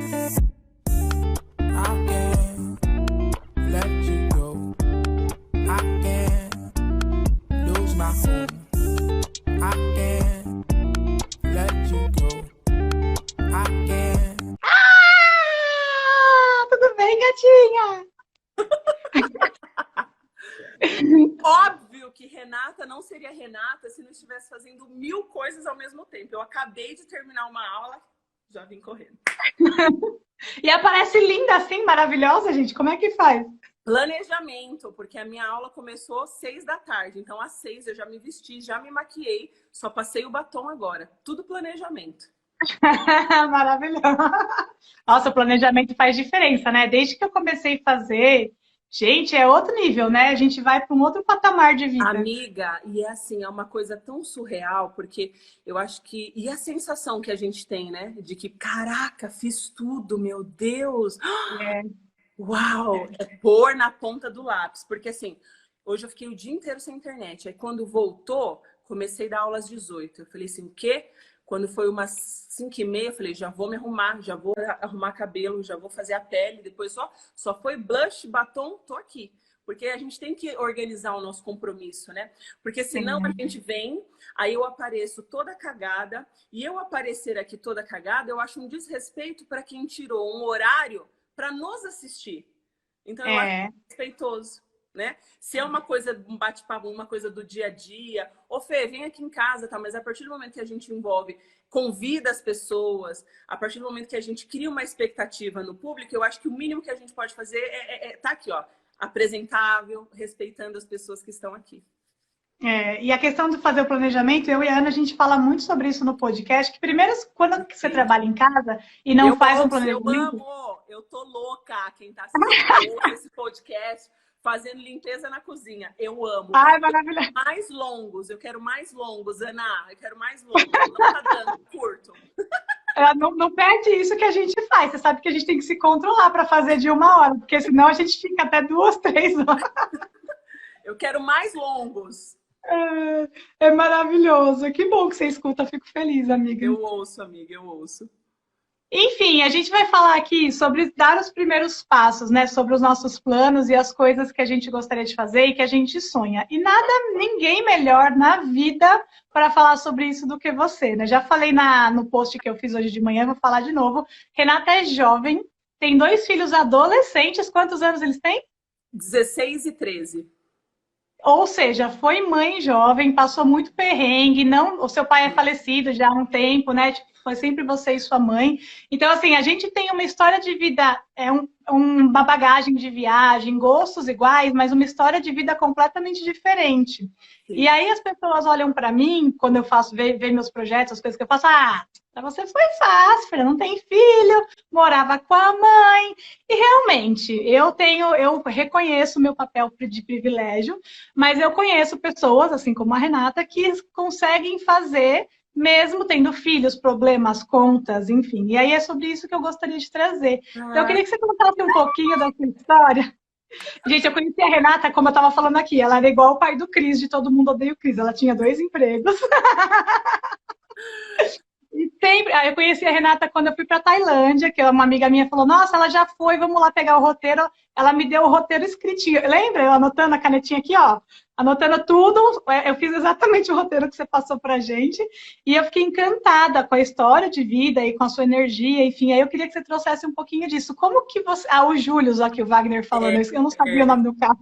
I can't let you go. I can't lose my home. I can't let you go. I can't. Ah, tudo bem, gatinha? Óbvio que Renata não seria Renata se não estivesse fazendo 1000 coisas ao mesmo tempo. Eu acabei de terminar uma aula, já vim correndo. E aparece linda assim, maravilhosa, gente. Como é que faz? Planejamento, porque a minha aula começou às 6 da tarde. Então, às 6 eu já me vesti, já me maquiei, só passei o batom agora. Tudo planejamento. Maravilhosa. Nossa, o planejamento faz diferença, né? Desde que eu comecei a fazer, gente, é outro nível, né? A gente vai para um outro patamar de vida. Amiga, e é assim, é uma coisa tão surreal, porque eu acho que... E a sensação que a gente tem, né? De que, caraca, fiz tudo, meu Deus! É. Uau! É pôr na ponta do lápis. Porque assim, hoje eu fiquei o dia inteiro sem internet. Aí quando voltou, comecei a dar aula às 18. Eu falei assim, o quê? Quando foi umas 5h30, eu falei, já vou me arrumar, já vou arrumar cabelo, já vou fazer a pele. Depois só foi blush, batom, tô aqui. Porque a gente tem que organizar o nosso compromisso, né? Porque senão a gente vem, aí eu apareço toda cagada, e eu aparecer aqui toda cagada, eu acho um desrespeito para quem tirou um horário para nos assistir. Então, eu acho respeitoso, né? Se é uma coisa, um bate-papo, uma coisa do dia a dia, ô Fê, vem aqui em casa, tá? Mas a partir do momento que a gente envolve, convida as pessoas, a partir do momento que a gente cria uma expectativa no público, eu acho que o mínimo que a gente pode fazer tá aqui, ó, apresentável, respeitando as pessoas que estão aqui. E a questão de fazer o planejamento, eu e a Ana, a gente fala muito sobre isso no podcast, que primeiro, quando você trabalha em casa e não faz um planejamento... Eu tô louca, quem tá assistindo esse podcast, fazendo limpeza na cozinha. Eu amo. Ai, maravilhoso. Eu quero mais longos, Ana, eu quero mais longos. Não tá dando, curto. Não perde isso que a gente faz. Você sabe que a gente tem que se controlar para fazer de 1 hora, porque senão a gente fica até 2, 3 horas. Eu quero mais longos. É maravilhoso. Que bom que você escuta, fico feliz, amiga. Eu ouço, amiga, eu ouço. Enfim, a gente vai falar aqui sobre dar os primeiros passos, né? Sobre os nossos planos e as coisas que a gente gostaria de fazer e que a gente sonha. E ninguém melhor na vida para falar sobre isso do que você, né? Já falei no post que eu fiz hoje de manhã, vou falar de novo. Renata é jovem, tem 2 filhos adolescentes. Quantos anos eles têm? 16 e 13. Ou seja, foi mãe jovem, passou muito perrengue, o seu pai é falecido já há um tempo, né? Tipo, foi sempre você e sua mãe. Então, assim, a gente tem uma história de vida, uma bagagem de viagem, gostos iguais, mas uma história de vida completamente diferente. Sim. E aí as pessoas olham para mim, quando eu faço, ver meus projetos, as coisas que eu faço, para você foi fácil, filha, não tem filho, morava com a mãe. E realmente, eu reconheço o meu papel de privilégio, mas eu conheço pessoas, assim como a Renata, que conseguem fazer, mesmo tendo filhos, problemas, contas, enfim. E aí é sobre isso que eu gostaria de trazer. Então, eu queria que você contasse um pouquinho da sua história. Gente, eu conheci a Renata, como eu estava falando aqui, ela era igual o pai do Cris, de Todo Mundo Odeia o Cris. Ela tinha 2 empregos. E sempre, eu conheci a Renata quando eu fui para Tailândia, que uma amiga minha falou, nossa, ela já foi, vamos lá pegar o roteiro. Ela me deu o roteiro escritinho. Lembra? Eu anotando a canetinha aqui, ó. Anotando tudo. Eu fiz exatamente o roteiro que você passou pra gente. E eu fiquei encantada com a história de vida e com a sua energia. Enfim, aí eu queria que você trouxesse um pouquinho disso. Como que você... o Júlio, aqui o Wagner falando isso. Eu não sabia o nome do cara.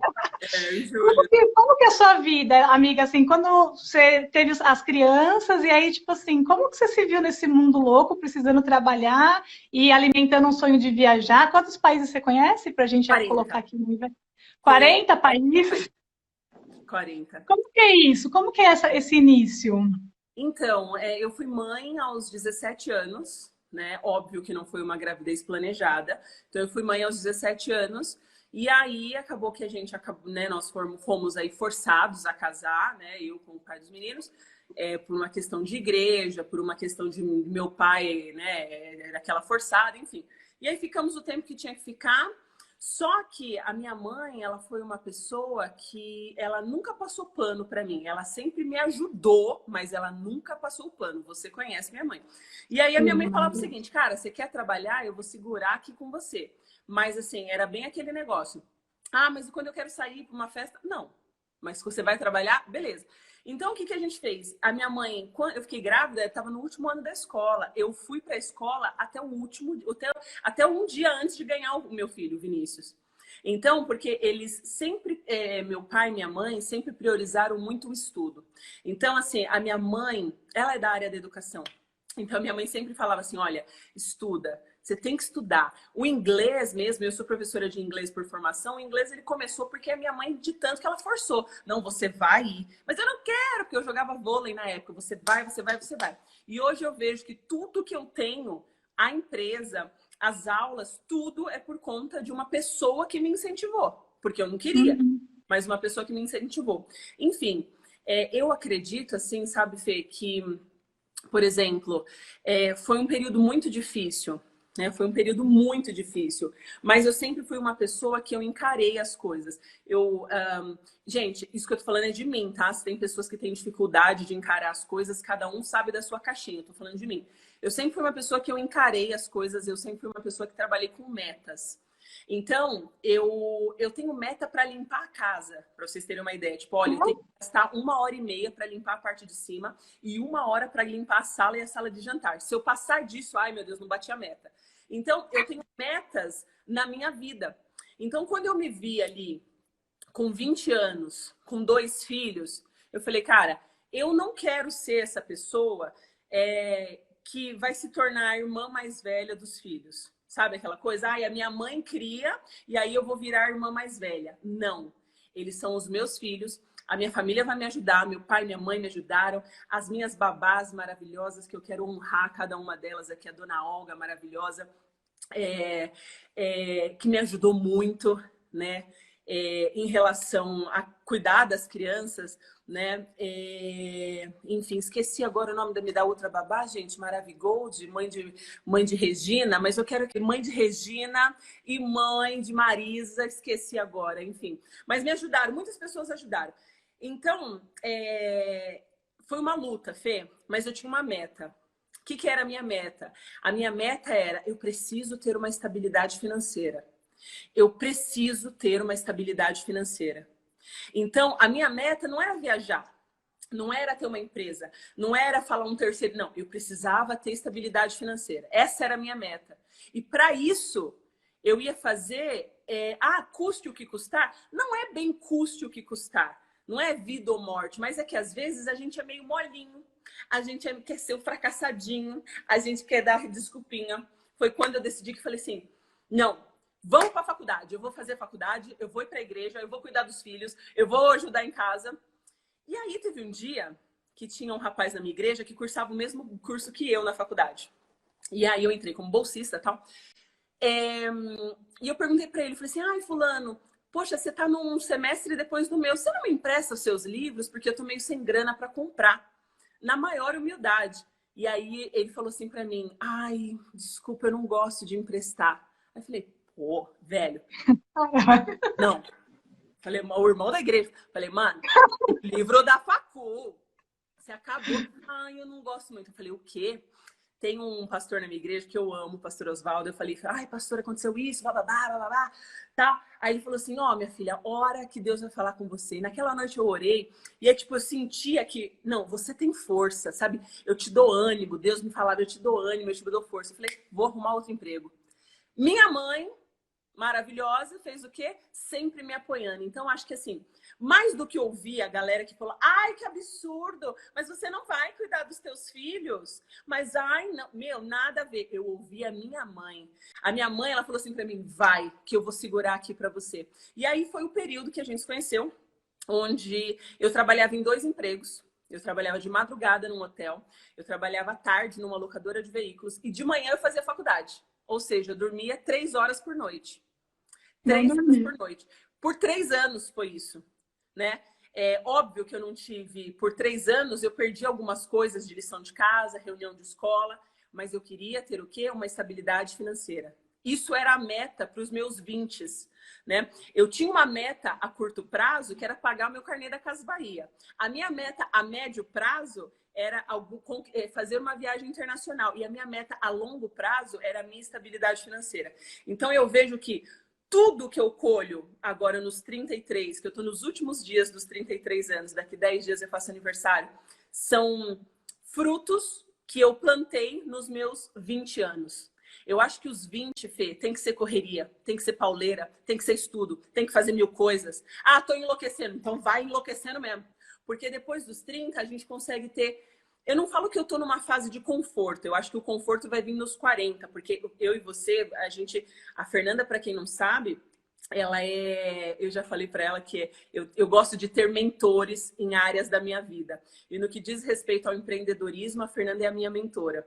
Como que é a sua vida, amiga? Assim, quando você teve as crianças e aí, tipo assim, como que você se viu nesse mundo louco, precisando trabalhar e alimentando um sonho de viajar? Quantos países você conhece pra gente 40. Colocar aqui no nível? 40 países? 40. Como que é isso? Como que é esse início? Então, eu fui mãe aos 17 anos, né? Óbvio que não foi uma gravidez planejada. Então, eu fui mãe aos 17 anos. E aí, acabou que né? Nós fomos aí forçados a casar, né? Eu com o pai dos meninos. Por uma questão de igreja, por uma questão de meu pai, né? Era aquela forçada, enfim. E aí, ficamos o tempo que tinha que ficar. Só que a minha mãe, ela foi uma pessoa que ela nunca passou pano para mim. Ela sempre me ajudou, mas ela nunca passou o pano. Você conhece minha mãe. E aí a minha mãe falava o seguinte, cara, você quer trabalhar? Eu vou segurar aqui com você. Mas assim, era bem aquele negócio. Ah, mas quando eu quero sair para uma festa? Não. Mas se você vai trabalhar, beleza. Então, o que que a gente fez? A minha mãe, quando eu fiquei grávida, estava no último ano da escola. Eu fui para a escola até o último, até um dia antes de ganhar o meu filho, Vinícius. Então, porque eles sempre, meu pai e minha mãe, sempre priorizaram muito o estudo. Então, assim, a minha mãe, ela é da área da educação. Então, minha mãe sempre falava assim, olha, estuda. Você tem que estudar. O inglês mesmo, eu sou professora de inglês por formação, o inglês ele começou porque a minha mãe, de tanto que ela forçou. Não, você vai ir. Mas eu não quero, porque eu jogava vôlei na época. Você vai, você vai, você vai. E hoje eu vejo que tudo que eu tenho, a empresa, as aulas, tudo é por conta de uma pessoa que me incentivou. Porque eu não queria, mas uma pessoa que me incentivou. Enfim, eu acredito, assim, sabe, Fê, que, por exemplo, foi um período muito difícil. Foi um período muito difícil, mas eu sempre fui uma pessoa que eu encarei as coisas. Gente, isso que eu tô falando é de mim, tá? Se tem pessoas que têm dificuldade de encarar as coisas, cada um sabe da sua caixinha, eu tô falando de mim. Eu sempre fui uma pessoa que eu encarei as coisas, eu sempre fui uma pessoa que trabalhei com metas. Então, eu tenho meta para limpar a casa, para vocês terem uma ideia. Tipo, olha, eu tenho que gastar 1h30 para limpar a parte de cima e 1 hora para limpar a sala e a sala de jantar. Se eu passar disso, ai meu Deus, não bati a meta. Então, eu tenho metas na minha vida. Então, quando eu me vi ali com 20 anos, com 2 filhos, eu falei, cara, eu não quero ser essa pessoa que vai se tornar a irmã mais velha dos filhos. Sabe aquela coisa? Ai, a minha mãe cria e aí eu vou virar a irmã mais velha. Não. Eles são os meus filhos. A minha família vai me ajudar. Meu pai e minha mãe me ajudaram. As minhas babás maravilhosas, que eu quero honrar cada uma delas aqui. A dona Olga, maravilhosa, que me ajudou muito, né? Em relação a cuidar das crianças, né? Enfim, esqueci agora o nome da outra babá, gente, Maravigold, mãe de Regina, mas eu quero que mãe de Regina e mãe de Marisa, esqueci agora, enfim. Mas me ajudaram, muitas pessoas ajudaram. Então, foi uma luta, Fê, mas eu tinha uma meta. O que era a minha meta? A minha meta era, eu preciso ter uma estabilidade financeira. Eu preciso ter uma estabilidade financeira. Então, a minha meta não era viajar, não era ter uma empresa, não era falar um terceiro, não. Eu precisava ter estabilidade financeira. Essa era a minha meta. E para isso, eu ia fazer, custe o que custar. Não é bem custe o que custar. Não é vida ou morte, mas é que às vezes a gente é meio molinho. A gente quer ser o fracassadinho, a gente quer dar desculpinha. Foi quando eu decidi que falei assim, não. Vamos para a faculdade, eu vou fazer faculdade, eu vou ir para a igreja, eu vou cuidar dos filhos, eu vou ajudar em casa. E aí teve um dia que tinha um rapaz na minha igreja que cursava o mesmo curso que eu na faculdade. E aí eu entrei como bolsista e tal. E eu perguntei para ele, falei assim, ai fulano, poxa, você tá num semestre depois do meu, você não me empresta os seus livros? Porque eu tô meio sem grana para comprar. Na maior humildade. E aí ele falou assim para mim, ai, desculpa, eu não gosto de emprestar. Aí eu falei, pô, velho. Não. Falei, o irmão da igreja. Falei, mano, livro da facul. Você acabou. Ai, eu não gosto muito. Eu falei, o quê? Tem um pastor na minha igreja que eu amo, o pastor Oswaldo. Eu falei, ai, pastor, aconteceu isso, bababá, bababá. Tá? Aí ele falou assim, ó, minha filha, ora que Deus vai falar com você. E naquela noite eu orei e é tipo, eu sentia que, não, você tem força, sabe? Eu te dou ânimo. Deus me falava, eu te dou ânimo, eu te dou força. Eu falei, vou arrumar outro emprego. Minha mãe, maravilhosa, fez o quê? Sempre me apoiando. Então, acho que assim, mais do que ouvir a galera que falou, ai, que absurdo, mas você não vai cuidar dos teus filhos? Mas, ai, não, meu, nada a ver. Eu ouvi a minha mãe. A minha mãe, ela falou assim pra mim, vai, que eu vou segurar aqui pra você. E aí foi o período que a gente se conheceu, onde eu trabalhava em 2 empregos. Eu trabalhava de madrugada num hotel, eu trabalhava à tarde numa locadora de veículos e de manhã eu fazia faculdade. Ou seja, eu dormia 3 horas por noite. 3 horas por noite. Por 3 anos foi isso, né? É óbvio que eu não tive... Por 3 anos eu perdi algumas coisas de lição de casa, reunião de escola, mas eu queria ter o quê? Uma estabilidade financeira. Isso era a meta para os meus 20, né? Eu tinha uma meta a curto prazo, que era pagar o meu carnê da Casas Bahia. A minha meta a médio prazo era fazer uma viagem internacional. E a minha meta a longo prazo era a minha estabilidade financeira. Então, eu vejo que tudo que eu colho agora nos 33, que eu estou nos últimos dias dos 33 anos, daqui 10 dias eu faço aniversário, são frutos que eu plantei nos meus 20 anos. Eu acho que os 20, Fê, tem que ser correria, tem que ser pauleira, tem que ser estudo, tem que fazer 1000 coisas. Ah, tô enlouquecendo, então vai enlouquecendo mesmo. Porque depois dos 30, a gente consegue ter... Eu não falo que eu tô numa fase de conforto, eu acho que o conforto vai vir nos 40, porque eu e você, a Fernanda, para quem não sabe, ela é... Eu já falei para ela que eu gosto de ter mentores em áreas da minha vida. E no que diz respeito ao empreendedorismo, a Fernanda é a minha mentora.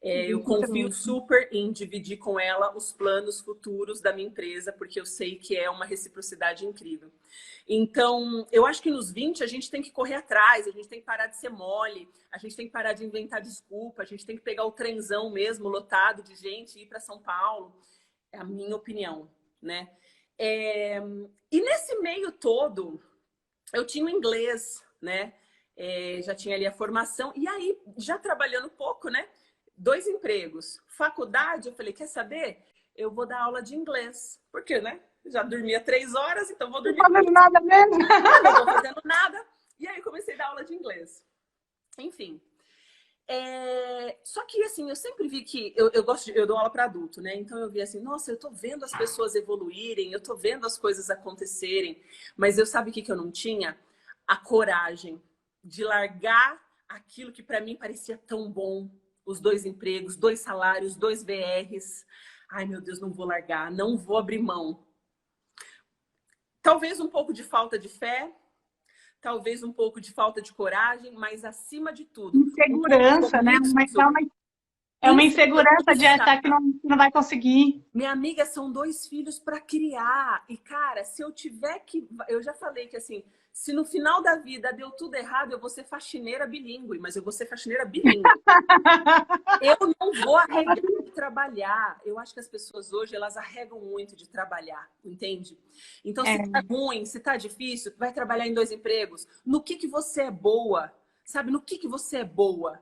Eu confio super em dividir com ela os planos futuros da minha empresa, porque eu sei que é uma reciprocidade incrível. Então, eu acho que nos 20 a gente tem que correr atrás, a gente tem que parar de ser mole, a gente tem que parar de inventar desculpa, a gente tem que pegar o trenzão mesmo, lotado de gente, e ir para São Paulo. É a minha opinião, né? E nesse meio todo, eu tinha o inglês, né? Já tinha ali a formação, e aí, já trabalhando pouco, né? 2 empregos. Faculdade, eu falei, quer saber? Eu vou dar aula de inglês. Por quê, né? Já dormia 3 horas, então vou dormir. Não tô fazendo nada mesmo. Não tô fazendo nada. E aí comecei a dar aula de inglês. Enfim. Só que, assim, eu sempre vi que... Eu dou aula para adulto, né? Então eu vi assim, nossa, eu tô vendo as pessoas evoluírem, eu tô vendo as coisas acontecerem. Mas eu sabe o que eu não tinha? A coragem de largar aquilo que para mim parecia tão bom. Os 2 empregos, 2 salários, 2 VRs. Ai, meu Deus, não vou largar, não vou abrir mão. Talvez um pouco de falta de fé, talvez um pouco de falta de coragem, mas acima de tudo... Insegurança, né? É uma insegurança de achar que não vai conseguir. Minha amiga, são 2 filhos para criar. E, cara, se eu tiver que... Eu já falei que, assim, se no final da vida deu tudo errado, eu vou ser faxineira bilíngue, mas eu vou ser faxineira bilíngue. Eu não vou arregar de trabalhar. Eu acho que as pessoas hoje, elas arregam muito de trabalhar, entende? Então, se tá ruim, se tá difícil, vai trabalhar em 2 empregos. No que você é boa? Sabe, no que você é boa?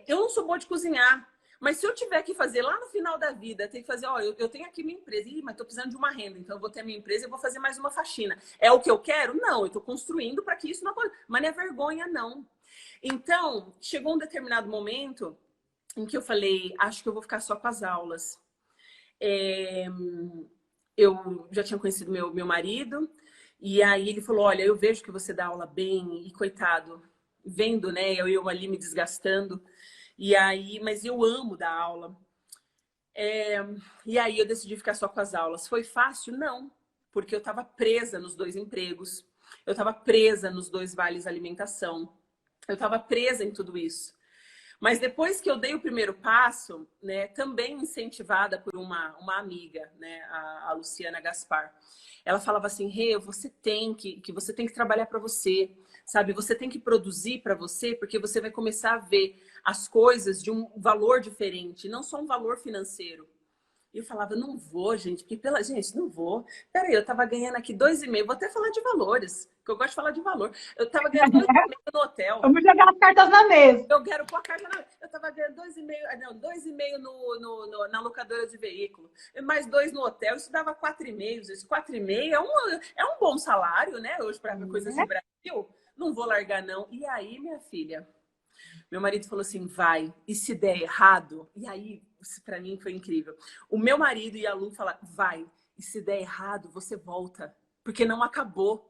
Eu não sou boa de cozinhar, mas se eu tiver que fazer lá no final da vida, tem que fazer, ó, eu tenho aqui minha empresa, mas tô precisando de uma renda, então eu vou ter a minha empresa e vou fazer mais uma faxina. É o que eu quero? Não, eu tô construindo para que isso não aconteça. Mas não é vergonha, não. Então, chegou um determinado momento em que eu falei, acho que eu vou ficar só com as aulas. Eu já tinha conhecido meu marido, e aí ele falou, olha, eu vejo que você dá aula bem, e coitado, vendo, né, eu ali me desgastando, e aí, mas eu amo dar aula. E aí eu decidi ficar só com as aulas. Foi fácil? Não, porque eu estava presa nos 2 empregos, eu estava presa nos 2 vales alimentação, eu estava presa em tudo isso. Mas depois que eu dei o primeiro passo, né, também incentivada por uma amiga, né, a Luciana Gaspar, ela falava assim, Rê, você tem que trabalhar para você, sabe? Você tem que produzir para você, porque você vai começar a ver as coisas de um valor diferente, não só um valor financeiro. E eu falava, não vou, gente, porque gente, não vou. Peraí, eu tava ganhando aqui 2,5, vou até falar de valores, porque eu gosto de falar de valor. Eu tava ganhando 2,5 no hotel. Vamos jogar as cartas na mesa. Eu quero pôr a carta na mesa. Eu tava ganhando 2,5 na locadora de veículo, mais 2 no hotel, isso dava 4,5. Isso 4,5 é um bom salário, né? Hoje, para coisas do Brasil, não vou largar, não. E aí, minha filha, meu marido falou assim, vai, e se der errado? E aí, isso para mim foi incrível. O meu marido e a Lu falaram, vai, e se der errado, você volta, porque não acabou.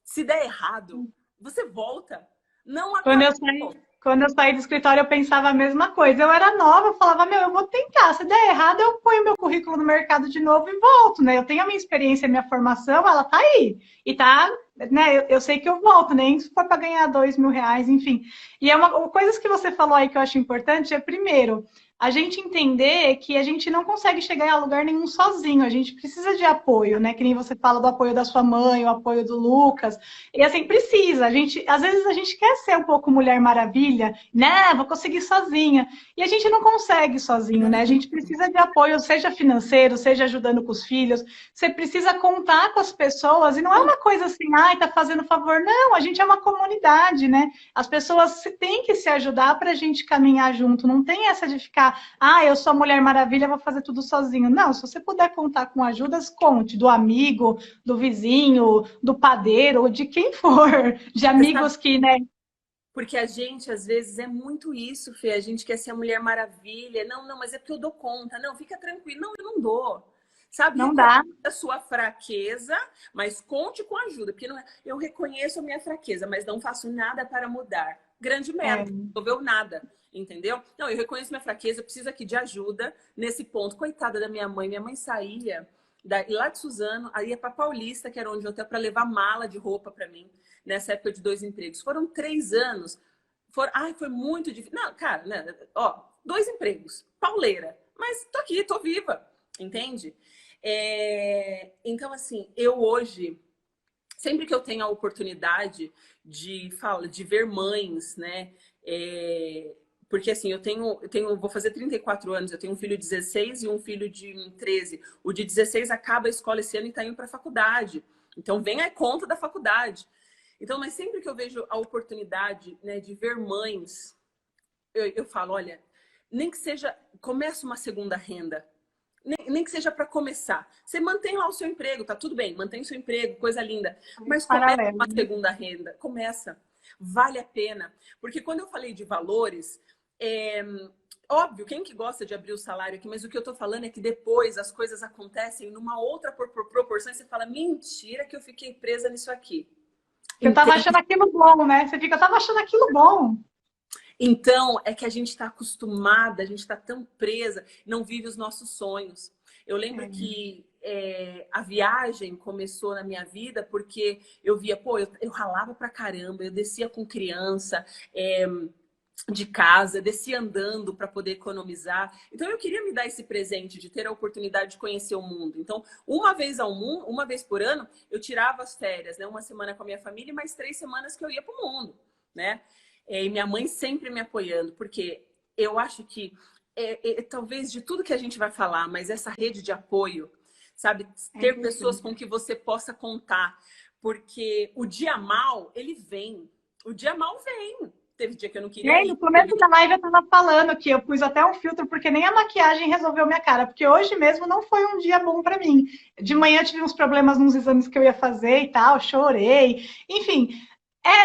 Se der errado, você volta. Não acabou. Quando eu saí do escritório, eu pensava a mesma coisa. Eu era nova, eu falava, eu vou tentar. Se der errado, eu ponho meu currículo no mercado de novo e volto, né? Eu tenho a minha experiência, a minha formação, ela tá aí. E tá, né? Eu sei que eu volto, nem se for para ganhar R$2.000, enfim. E coisas que você falou aí que eu acho importante é, primeiro, a gente entender que a gente não consegue chegar a lugar nenhum sozinho, a gente precisa de apoio, né? Que nem você fala do apoio da sua mãe, o apoio do Lucas. E assim, precisa. Às vezes a gente quer ser um pouco Mulher Maravilha, né? Vou conseguir sozinha. E a gente não consegue sozinho, né? A gente precisa de apoio, seja financeiro, seja ajudando com os filhos. Você precisa contar com as pessoas, e não é uma coisa assim, ai, tá fazendo favor. Não, a gente é uma comunidade, né? As pessoas têm que se ajudar para a gente caminhar junto. Não tem essa de ficar, ah, eu sou a Mulher Maravilha, vou fazer tudo sozinho. Não, se você puder contar com ajudas, conte. Do amigo, do vizinho, do padeiro, de quem for. De amigos que, né? Porque a gente, às vezes, é muito isso, Fê. A gente quer ser a Mulher Maravilha. Não, não, mas é porque eu dou conta. Não, fica tranquilo. Não, eu não dou. Sabe? Não dá. A sua fraqueza, mas conte com ajuda. Porque não é, eu reconheço a minha fraqueza, mas não faço nada para mudar. Grande merda. Não resolveu nada. Entendeu? Não, eu reconheço minha fraqueza, eu preciso aqui de ajuda nesse ponto. Coitada da minha mãe. Minha mãe saía lá de Suzano, aí ia para Paulista, que era onde eu até para levar mala de roupa para mim, nessa época de 2 empregos. Foram 3 anos. Ai, foi muito difícil. Não, cara, né? Ó, 2 empregos. Pauleira. Mas tô aqui, tô viva. Entende? Então, assim, eu hoje, sempre que eu tenho a oportunidade de ver mães, né? Porque assim, vou fazer 34 anos, eu tenho um filho de 16 e um filho de 13. O de 16 acaba a escola esse ano e está indo para a faculdade. Então, vem a conta da faculdade. Então, mas sempre que eu vejo a oportunidade, né, de ver mães, eu falo, olha, nem que seja, começa uma segunda renda. Nem que seja para começar. Você mantém lá o seu emprego, tá tudo bem, mantém o seu emprego, coisa linda. Mas começa uma segunda renda. Começa. Vale a pena. Porque quando eu falei de valores, óbvio, quem que gosta de abrir o salário aqui, mas o que eu tô falando é que depois as coisas acontecem numa outra proporção e você fala, mentira que eu fiquei presa nisso aqui. Eu tava achando aquilo bom, né? Você fica, eu tava achando aquilo bom. Então, é que a gente está acostumada, a gente está tão presa, não vive os nossos sonhos. Eu lembro que a viagem começou na minha vida porque eu via, pô, eu ralava pra caramba, eu descia com criança de casa, descia andando para poder economizar. Então, eu queria me dar esse presente de ter a oportunidade de conhecer o mundo. Então, uma vez por ano, eu tirava as férias, né? 1 semana com a minha família e mais 3 semanas que eu ia para o mundo, né? E minha mãe sempre me apoiando, porque eu acho que talvez de tudo que a gente vai falar, mas essa rede de apoio, sabe? Ter pessoas com que você possa contar. Porque o dia mal, ele vem. O dia mal vem. Teve dia que eu não queria ir. No começo da live eu tava falando que eu pus até um filtro, porque nem a maquiagem resolveu minha cara. Porque hoje mesmo não foi um dia bom para mim. De manhã eu tive uns problemas nos exames que eu ia fazer e tal, chorei. Enfim,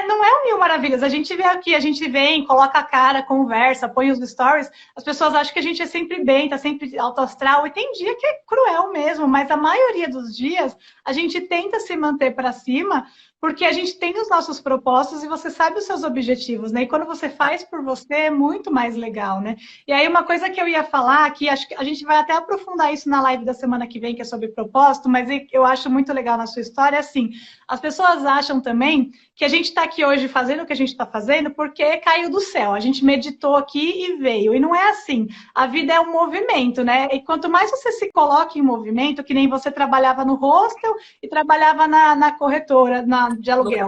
não é um mil maravilhas. A gente vê aqui, a gente vem, coloca a cara, conversa, põe os stories. As pessoas acham que a gente é sempre bem, tá sempre alto astral. E tem dia que é cruel mesmo, mas a maioria dos dias a gente tenta se manter para cima, porque a gente tem os nossos propósitos e você sabe os seus objetivos, né? E quando você faz por você, é muito mais legal, né? E aí uma coisa que eu ia falar, que acho que a gente vai até aprofundar isso na live da semana que vem, que é sobre propósito, mas eu acho muito legal na sua história, assim, as pessoas acham também que a gente está aqui hoje fazendo o que a gente está fazendo porque caiu do céu. A gente meditou aqui e veio. E não é assim. A vida é um movimento, né? E quanto mais você se coloca em movimento, que nem você trabalhava no hostel e trabalhava na corretora de aluguel.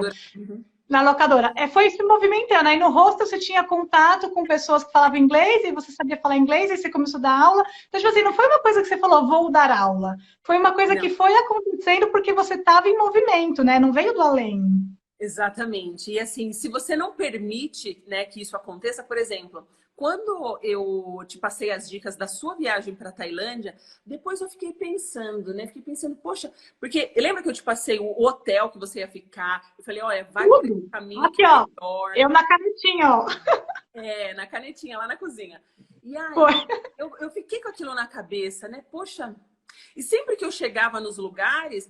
Na locadora. Foi se movimentando. Aí no hostel você tinha contato com pessoas que falavam inglês e você sabia falar inglês e você começou a dar aula. Então, tipo assim, não foi uma coisa que você falou, vou dar aula. Foi uma coisa que foi acontecendo porque você estava em movimento, né? Não veio do além. Exatamente. E assim, se você não permite, né, que isso aconteça, por exemplo, quando eu te passei as dicas da sua viagem para a Tailândia, depois eu fiquei pensando, né? Fiquei pensando, poxa, porque lembra que eu te passei o hotel que você ia ficar? Eu falei, olha, vai por esse caminho aqui, ó. Melhor. Eu na canetinha, ó. Na canetinha, lá na cozinha. E aí, eu fiquei com aquilo na cabeça, né? Poxa, e sempre que eu chegava nos lugares,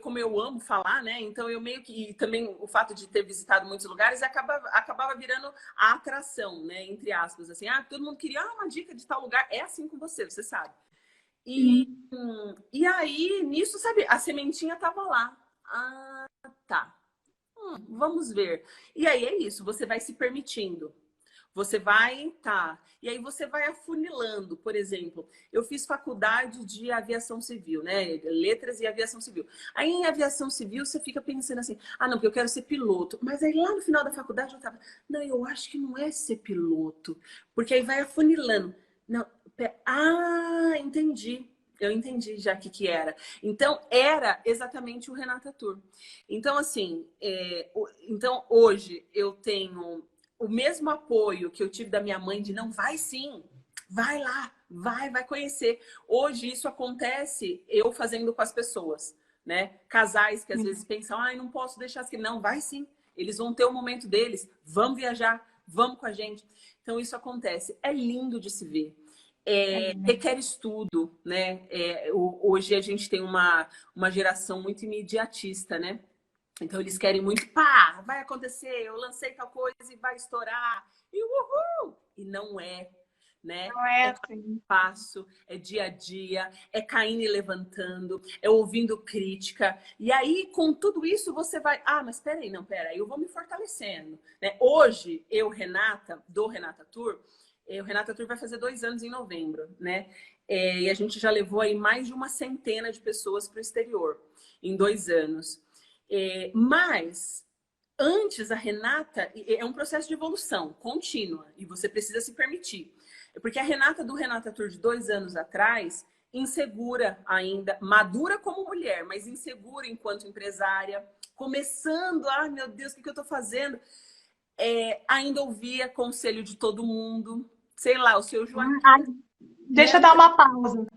como eu amo falar, né? Então eu meio que, e também o fato de ter visitado muitos lugares acabava virando a atração, né? Entre aspas, assim, todo mundo queria uma dica de tal lugar. É assim com você sabe? E aí, nisso, sabe, a sementinha tava lá. Tá. Vamos ver. E aí é isso, você vai se permitindo. Você vai, tá. E aí você vai afunilando. Por exemplo, eu fiz faculdade de aviação civil, né? Letras e aviação civil. Aí em aviação civil você fica pensando assim, ah, não, porque eu quero ser piloto. Mas aí lá no final da faculdade eu tava, não, eu acho que não é ser piloto. Porque aí vai afunilando. Não, entendi. Eu entendi já o que era. Então, era exatamente o Renata Tour. Então, assim, então hoje eu tenho o mesmo apoio que eu tive da minha mãe de não, vai sim, vai lá, vai conhecer. Hoje isso acontece eu fazendo com as pessoas, né? Casais que às vezes pensam, ai, não posso deixar assim. Não, vai sim. Eles vão ter o momento deles, vamos viajar, vamos com a gente. Então isso acontece. É lindo de se ver. Requer estudo, né? Hoje a gente tem uma geração muito imediatista, né? Então eles querem muito, pá, vai acontecer, eu lancei tal coisa e vai estourar, e uhul! E não é, né? Não é assim. Passo, é dia a dia, é caindo e levantando, é ouvindo crítica. E aí, com tudo isso, você vai, mas peraí, eu vou me fortalecendo, né? Hoje, eu, Renata, do Renata Tour, o Renata Tour vai fazer 2 anos em novembro, né? E a gente já levou aí mais de 100 de pessoas para o exterior em 2 anos. Mas antes a Renata é um processo de evolução contínua e você precisa se permitir. Porque a Renata do Renata Tour de 2 anos atrás, insegura ainda, madura como mulher, mas insegura enquanto empresária, começando, meu Deus, o que eu tô fazendo? Ainda ouvia conselho de todo mundo, sei lá, o seu Joaquim. Deixa eu dar uma pausa.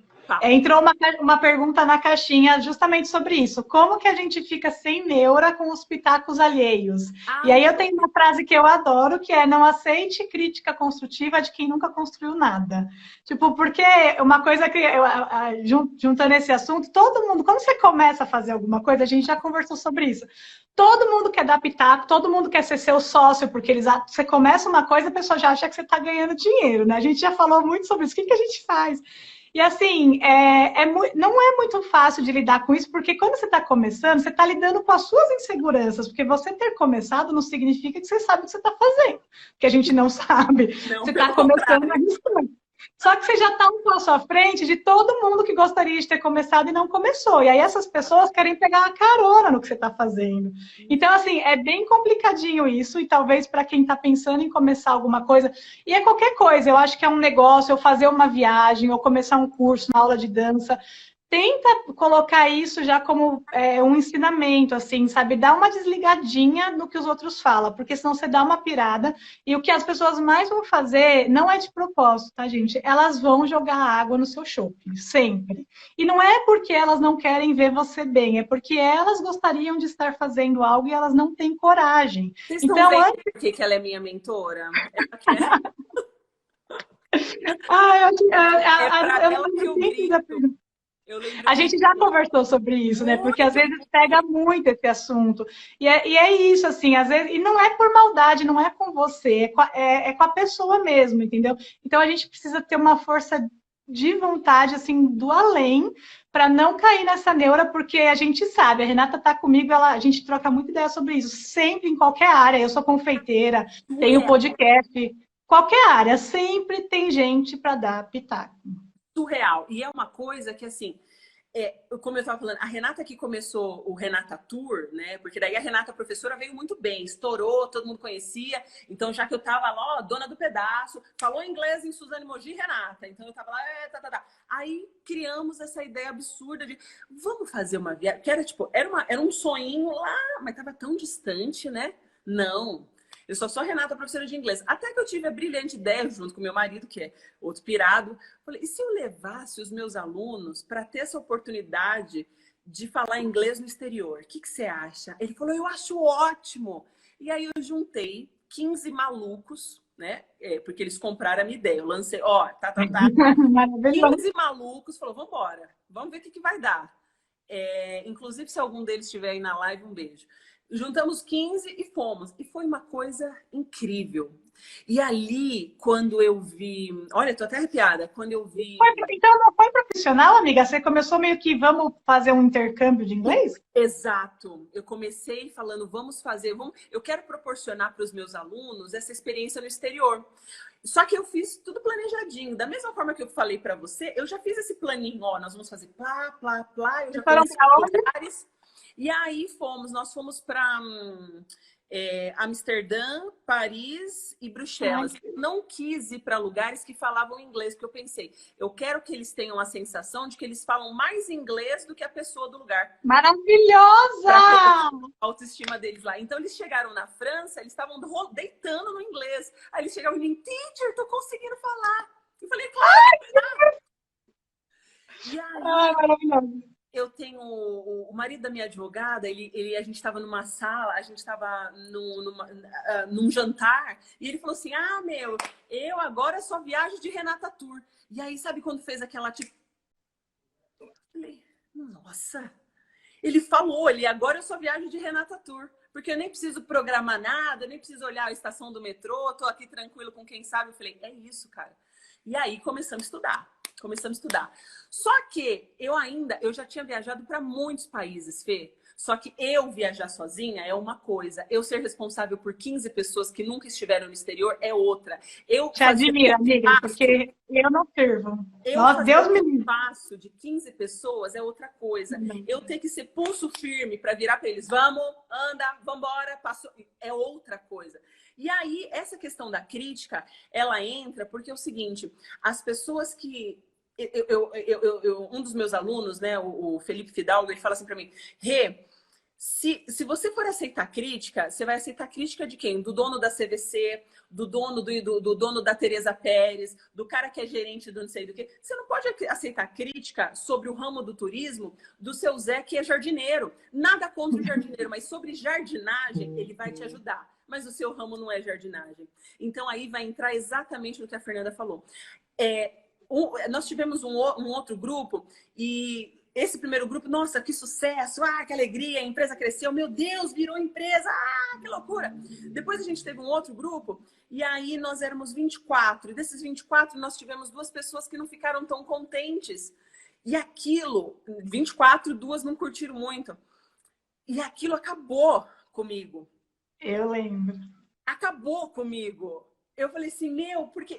Entrou uma pergunta na caixinha justamente sobre isso. Como que a gente fica sem neura com os pitacos alheios? E aí eu tenho uma frase que eu adoro, que é: não aceite crítica construtiva de quem nunca construiu nada. Tipo, porque uma coisa que, juntando esse assunto, todo mundo, quando você começa a fazer alguma coisa, a gente já conversou sobre isso. Todo mundo quer dar pitaco, todo mundo quer ser seu sócio, porque você começa uma coisa, a pessoa já acha que você está ganhando dinheiro, né? A gente já falou muito sobre isso. O que a gente faz? E assim, não é muito fácil de lidar com isso, porque quando você está começando, você está lidando com as suas inseguranças, porque você ter começado não significa que você sabe o que você está fazendo, porque a gente não sabe. Você está começando a arriscar. Só que você já está um passo à frente de todo mundo que gostaria de ter começado e não começou. E aí essas pessoas querem pegar a carona no que você está fazendo. Então, assim, é bem complicadinho isso. E talvez para quem está pensando em começar alguma coisa, e é qualquer coisa, eu acho que é um negócio, ou fazer uma viagem, ou começar um curso, uma aula de dança, tenta colocar isso já como um ensinamento, assim, sabe? Dá uma desligadinha no que os outros falam, porque senão você dá uma pirada. E o que as pessoas mais vão fazer não é de propósito, tá, gente? Elas vão jogar água no seu chope, sempre. E não é porque elas não querem ver você bem, é porque elas gostariam de estar fazendo algo e elas não têm coragem. Vocês estão vendo por que ela é minha mentora? Ela quer... A gente já conversou sobre isso, né? Porque às vezes pega muito esse assunto. E é isso, assim, às vezes. E não é por maldade, não é com você, é com a pessoa mesmo, entendeu? Então a gente precisa ter uma força de vontade, assim, do além, para não cair nessa neura, porque a gente sabe, a Renata tá comigo, a gente troca muita ideia sobre isso, sempre em qualquer área. Eu sou confeiteira, tenho podcast, qualquer área, sempre tem gente para dar pitaco. Surreal. E é uma coisa que, assim, como eu estava falando, a Renata que começou o Renata Tour, né? Porque daí a Renata, professora, veio muito bem, estourou, todo mundo conhecia. Então, já que eu tava lá, ó, dona do pedaço, falou inglês em Suzane Mogi, Renata. Então, eu tava lá, Aí, criamos essa ideia absurda de, vamos fazer uma viagem. Que era, tipo, era um sonhinho lá, mas tava tão distante, né? Não. Eu sou só Renata, professora de inglês. Até que eu tive a brilhante ideia, junto com meu marido, que é outro pirado. Falei, e se eu levasse os meus alunos para ter essa oportunidade de falar inglês no exterior? O que você acha? Ele falou, eu acho ótimo. E aí eu juntei 15 malucos, né? Porque eles compraram a minha ideia. Eu lancei, 15 malucos. Falou, vamos embora. Vamos ver o que vai dar. Inclusive, se algum deles estiver aí na live, um beijo. Juntamos 15 e fomos. E foi uma coisa incrível. E ali, quando eu vi... Olha, tô até arrepiada. Quando eu vi... Então, não foi intencional, amiga? Você começou meio que vamos fazer um intercâmbio de inglês? Exato. Eu comecei falando, eu quero proporcionar para os meus alunos essa experiência no exterior. Só que eu fiz tudo planejadinho. Da mesma forma que eu falei para você, eu já fiz esse planinho, ó, nós vamos fazer plá, plá, plá, eu já conheci lugares. E aí nós fomos para Amsterdã, Paris e Bruxelas. Não quis ir para lugares que falavam inglês, porque eu pensei, eu quero que eles tenham a sensação de que eles falam mais inglês do que a pessoa do lugar. Maravilhosa! A autoestima deles lá. Então eles chegaram na França, eles estavam deitando no inglês. Aí eles chegaram e me teacher, tô conseguindo falar. Eu falei, claro! E aí, maravilhoso. eu tenho o marido da minha advogada, a gente estava numa sala, a gente estava num jantar, e ele falou assim, eu agora só viajo de Renata Tour. E aí, sabe quando fez aquela tipo... Eu falei, nossa... Ele falou, agora eu só viajo de Renata Tour, porque eu nem preciso programar nada, eu nem preciso olhar a estação do metrô, tô aqui tranquilo com quem sabe. Eu falei, é isso, cara. E aí começamos a estudar. Só que eu já tinha viajado para muitos países, Fê. Só que eu viajar sozinha é uma coisa. Eu ser responsável por 15 pessoas que nunca estiveram no exterior é outra. Eu te admiro, amiga, porque eu não sirvo. Nossa, Deus me livre. Um passo de 15 pessoas é outra coisa. Eu ter que ser pulso firme para virar para eles. Vamos, anda, vambora, passou. É outra coisa. E aí, essa questão da crítica, ela entra porque é o seguinte, as pessoas que... um dos meus alunos, né, o Felipe Fidalgo, ele fala assim para mim, Rê, se você for aceitar crítica, você vai aceitar crítica de quem? Do dono da CVC, do dono da Teresa Pérez, do cara que é gerente do não sei do que. Você não pode aceitar crítica sobre o ramo do turismo do seu Zé, que é jardineiro. Nada contra o jardineiro, mas sobre jardinagem, ele vai te ajudar. Mas o seu ramo não é jardinagem. Então, aí vai entrar exatamente no que a Fernanda falou. Nós tivemos um outro grupo e esse primeiro grupo, nossa, que sucesso, que alegria, a empresa cresceu, meu Deus, virou empresa, que loucura. Depois a gente teve um outro grupo e aí nós éramos 24 e desses 24 nós tivemos 2 pessoas que não ficaram tão contentes. E aquilo, 24, 2 não curtiram muito. E aquilo acabou comigo. Eu lembro. Acabou comigo. Eu falei assim,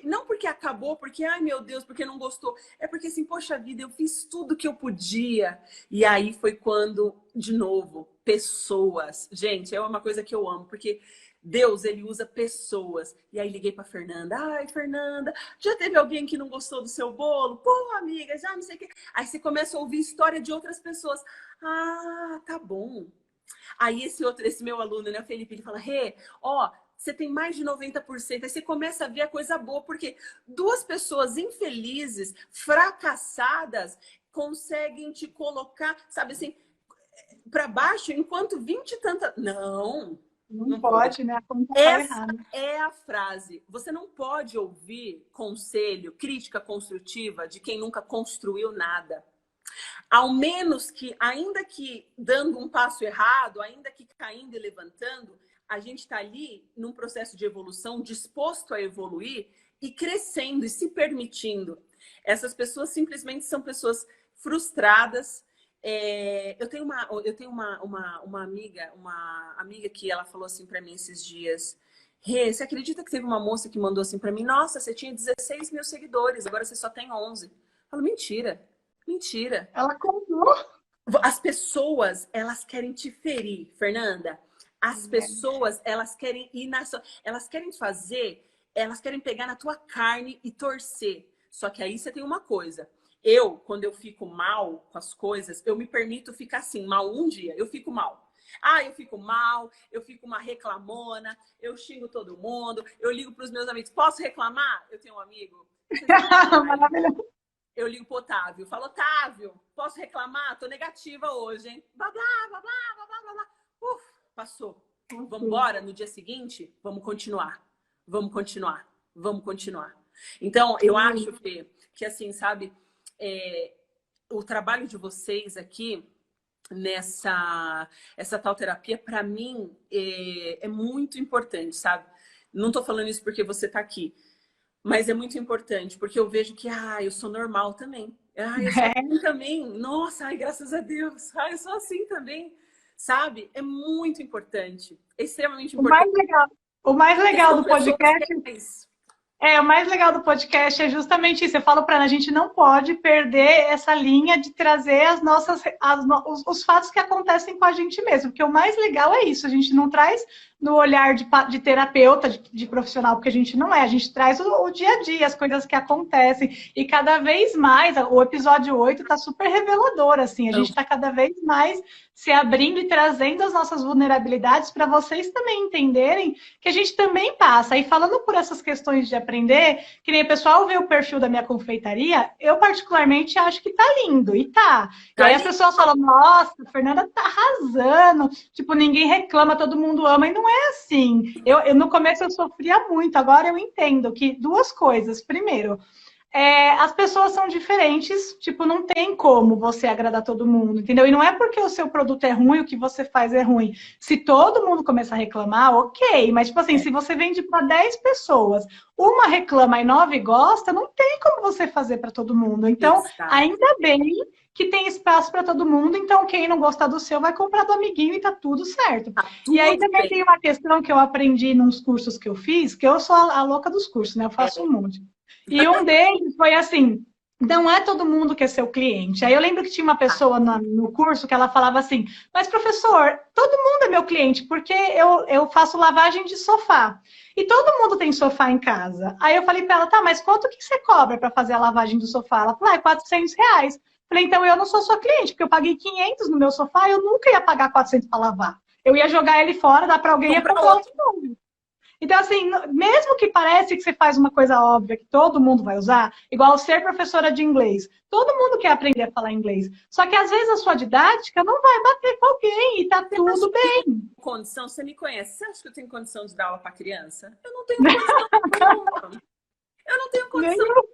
não porque acabou, porque, ai meu Deus, porque não gostou. É porque assim, poxa vida, eu fiz tudo que eu podia. E aí foi quando, de novo, pessoas. Gente, é uma coisa que eu amo, porque Deus, ele usa pessoas. E aí liguei pra Fernanda. Ai, Fernanda, já teve alguém que não gostou do seu bolo? Pô, amiga, já não sei o quê. Aí você começa a ouvir história de outras pessoas. Ah, tá bom. Aí esse meu aluno, né, o Felipe, ele fala, Rê, você tem mais de 90%. Aí você começa a ver a coisa boa, porque 2 pessoas infelizes, fracassadas, conseguem te colocar, sabe assim, para baixo, enquanto 20 e tanta... Não pode, né? A conta tá errada. É a frase. Você não pode ouvir conselho, crítica construtiva de quem nunca construiu nada. Ao menos que, ainda que dando um passo errado, ainda que caindo e levantando, a gente está ali num processo de evolução, disposto a evoluir e crescendo e se permitindo. Essas pessoas simplesmente são pessoas frustradas. Eu tenho uma amiga que ela falou assim para mim esses dias, Rê, você acredita que teve uma moça que mandou assim para mim, nossa, você tinha 16 mil seguidores, agora você só tem 11. Eu falo, mentira. Ela comprou. As pessoas, elas querem te ferir, Fernanda. As pessoas, elas querem ir elas querem pegar na tua carne e torcer. Só que aí você tem uma coisa. Quando eu fico mal com as coisas, eu me permito ficar assim, mal um dia, eu fico mal. Eu fico mal, eu fico uma reclamona, eu xingo todo mundo, eu ligo para os meus amigos, posso reclamar? Eu tenho um amigo. Maravilhoso. Eu ligo pro Otávio, falo, Otávio, posso reclamar? Tô negativa hoje, hein? Blá, blá, blá, blá, blá, blá, blá. Passou. Vamos embora no dia seguinte? Vamos continuar. Então, eu acho, Fê, que assim, sabe, o trabalho de vocês aqui, essa tal terapia, para mim, é muito importante, sabe? Não tô falando isso porque você tá aqui, mas é muito importante, porque eu vejo que, eu sou normal também. Ai, eu sou assim também. Nossa, ai, graças a Deus. Ai, eu sou assim também. Sabe? É muito importante. É extremamente O mais importante. legal, o mais Porque legal são do pessoas podcast reais. o mais legal do podcast é justamente isso. Eu falo para ela, a gente não pode perder essa linha de trazer os fatos que acontecem com a gente mesmo, porque o mais legal é isso. A gente não traz no olhar de terapeuta, de profissional, porque a gente não é. A gente traz o dia a dia, as coisas que acontecem. E cada vez mais, o episódio 8 está super revelador, assim. A gente está cada vez mais se abrindo e trazendo as nossas vulnerabilidades para vocês também entenderem que a gente também passa. E falando por essas questões de aprender, que nem o pessoal vê o perfil da minha confeitaria, eu particularmente acho que tá lindo, e tá. E Tá aí as ali. pessoas falam, nossa, a Fernanda tá arrasando, tipo, ninguém reclama, todo mundo ama, e não é assim. No começo eu sofria muito, agora eu entendo que duas coisas. Primeiro, as pessoas são diferentes, tipo, não tem como você agradar todo mundo, entendeu? E não é porque o seu produto é ruim, o que você faz é ruim. Se todo mundo começar a reclamar, ok, mas, tipo assim, se você vende para 10 pessoas, uma reclama e 9 gosta, não tem como você fazer para todo mundo. Então, Exato. ainda bem que tem espaço para todo mundo, então quem não gostar do seu vai comprar do amiguinho e tá tudo certo. Tá E aí tudo também bem. tem uma questão que eu aprendi nos cursos que eu fiz, que eu sou a louca dos cursos, né? Eu faço um monte. E um deles foi assim, não é todo mundo que é seu cliente. Aí eu lembro que tinha uma Tá. pessoa no curso que ela falava assim, mas professor, todo mundo é meu cliente, porque eu faço lavagem de sofá. E todo mundo tem sofá em casa. Aí eu falei para ela, tá, mas quanto que você cobra para fazer a lavagem do sofá? Ela falou, R$ 400. Falei, então eu não sou sua cliente, porque eu paguei 500 no meu sofá, eu nunca ia pagar 400 para lavar. Eu ia jogar ele fora, dar para alguém e ia Compra comprar outro. outro novo. Então, assim, mesmo que pareça que você faz uma coisa óbvia, que todo mundo vai usar, igual ser professora de inglês. Todo mundo quer aprender a falar inglês. Só que, às vezes, a sua didática não vai bater com alguém e tá Você acha tudo que eu bem. tenho condição? Você me conhece. Você acha que eu tenho condição de dar aula para criança? Eu não tenho condição nenhuma. Eu não tenho condição nenhuma.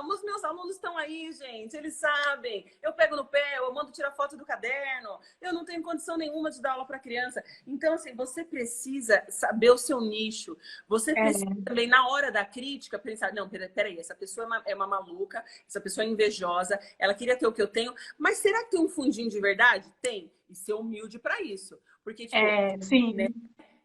Os meus alunos estão aí, gente. Eles sabem. Eu pego no pé, eu mando tirar foto do caderno. Eu não tenho condição nenhuma de dar aula para criança. Então, assim, você precisa saber o seu nicho. Você precisa também, na hora da crítica, pensar, não, peraí, essa pessoa é uma maluca, essa pessoa é invejosa, ela queria ter o que eu tenho, mas será que tem um fundinho de verdade? Tem. E ser humilde para isso. Porque, tipo, Sim. né?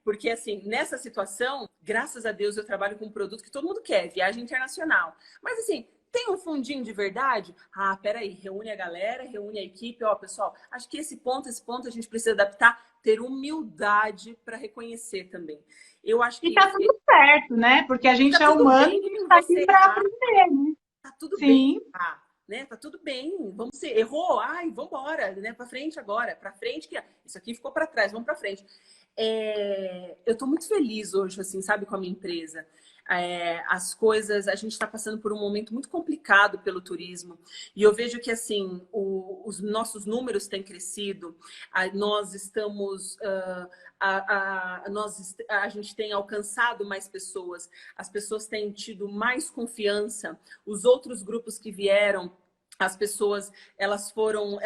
Porque, assim, nessa situação, graças a Deus, eu trabalho com um produto que todo mundo quer, viagem internacional. Mas, assim, tem um fundinho de verdade? Ah, peraí, reúne a galera, reúne a equipe. Ó, pessoal, acho que esse ponto a gente precisa adaptar, ter humildade para reconhecer também. Eu acho E que... tá tudo certo, né? Porque a E tá gente é tudo humano bem e a gente tá aqui você para errar, aprender, né? tá tudo bem Sim. errar, né? Tá tudo bem, vamos ser, errou, ai, vambora, né? Para frente agora, para frente, que isso aqui ficou para trás, vamos para frente. Eu estou muito feliz hoje, assim, sabe, com a minha empresa. As coisas, a gente está passando por um momento muito complicado pelo turismo e eu vejo que, assim, os nossos números têm crescido, nós estamos, a gente tem alcançado mais pessoas, as pessoas têm tido mais confiança, os outros grupos que vieram, as pessoas, elas foram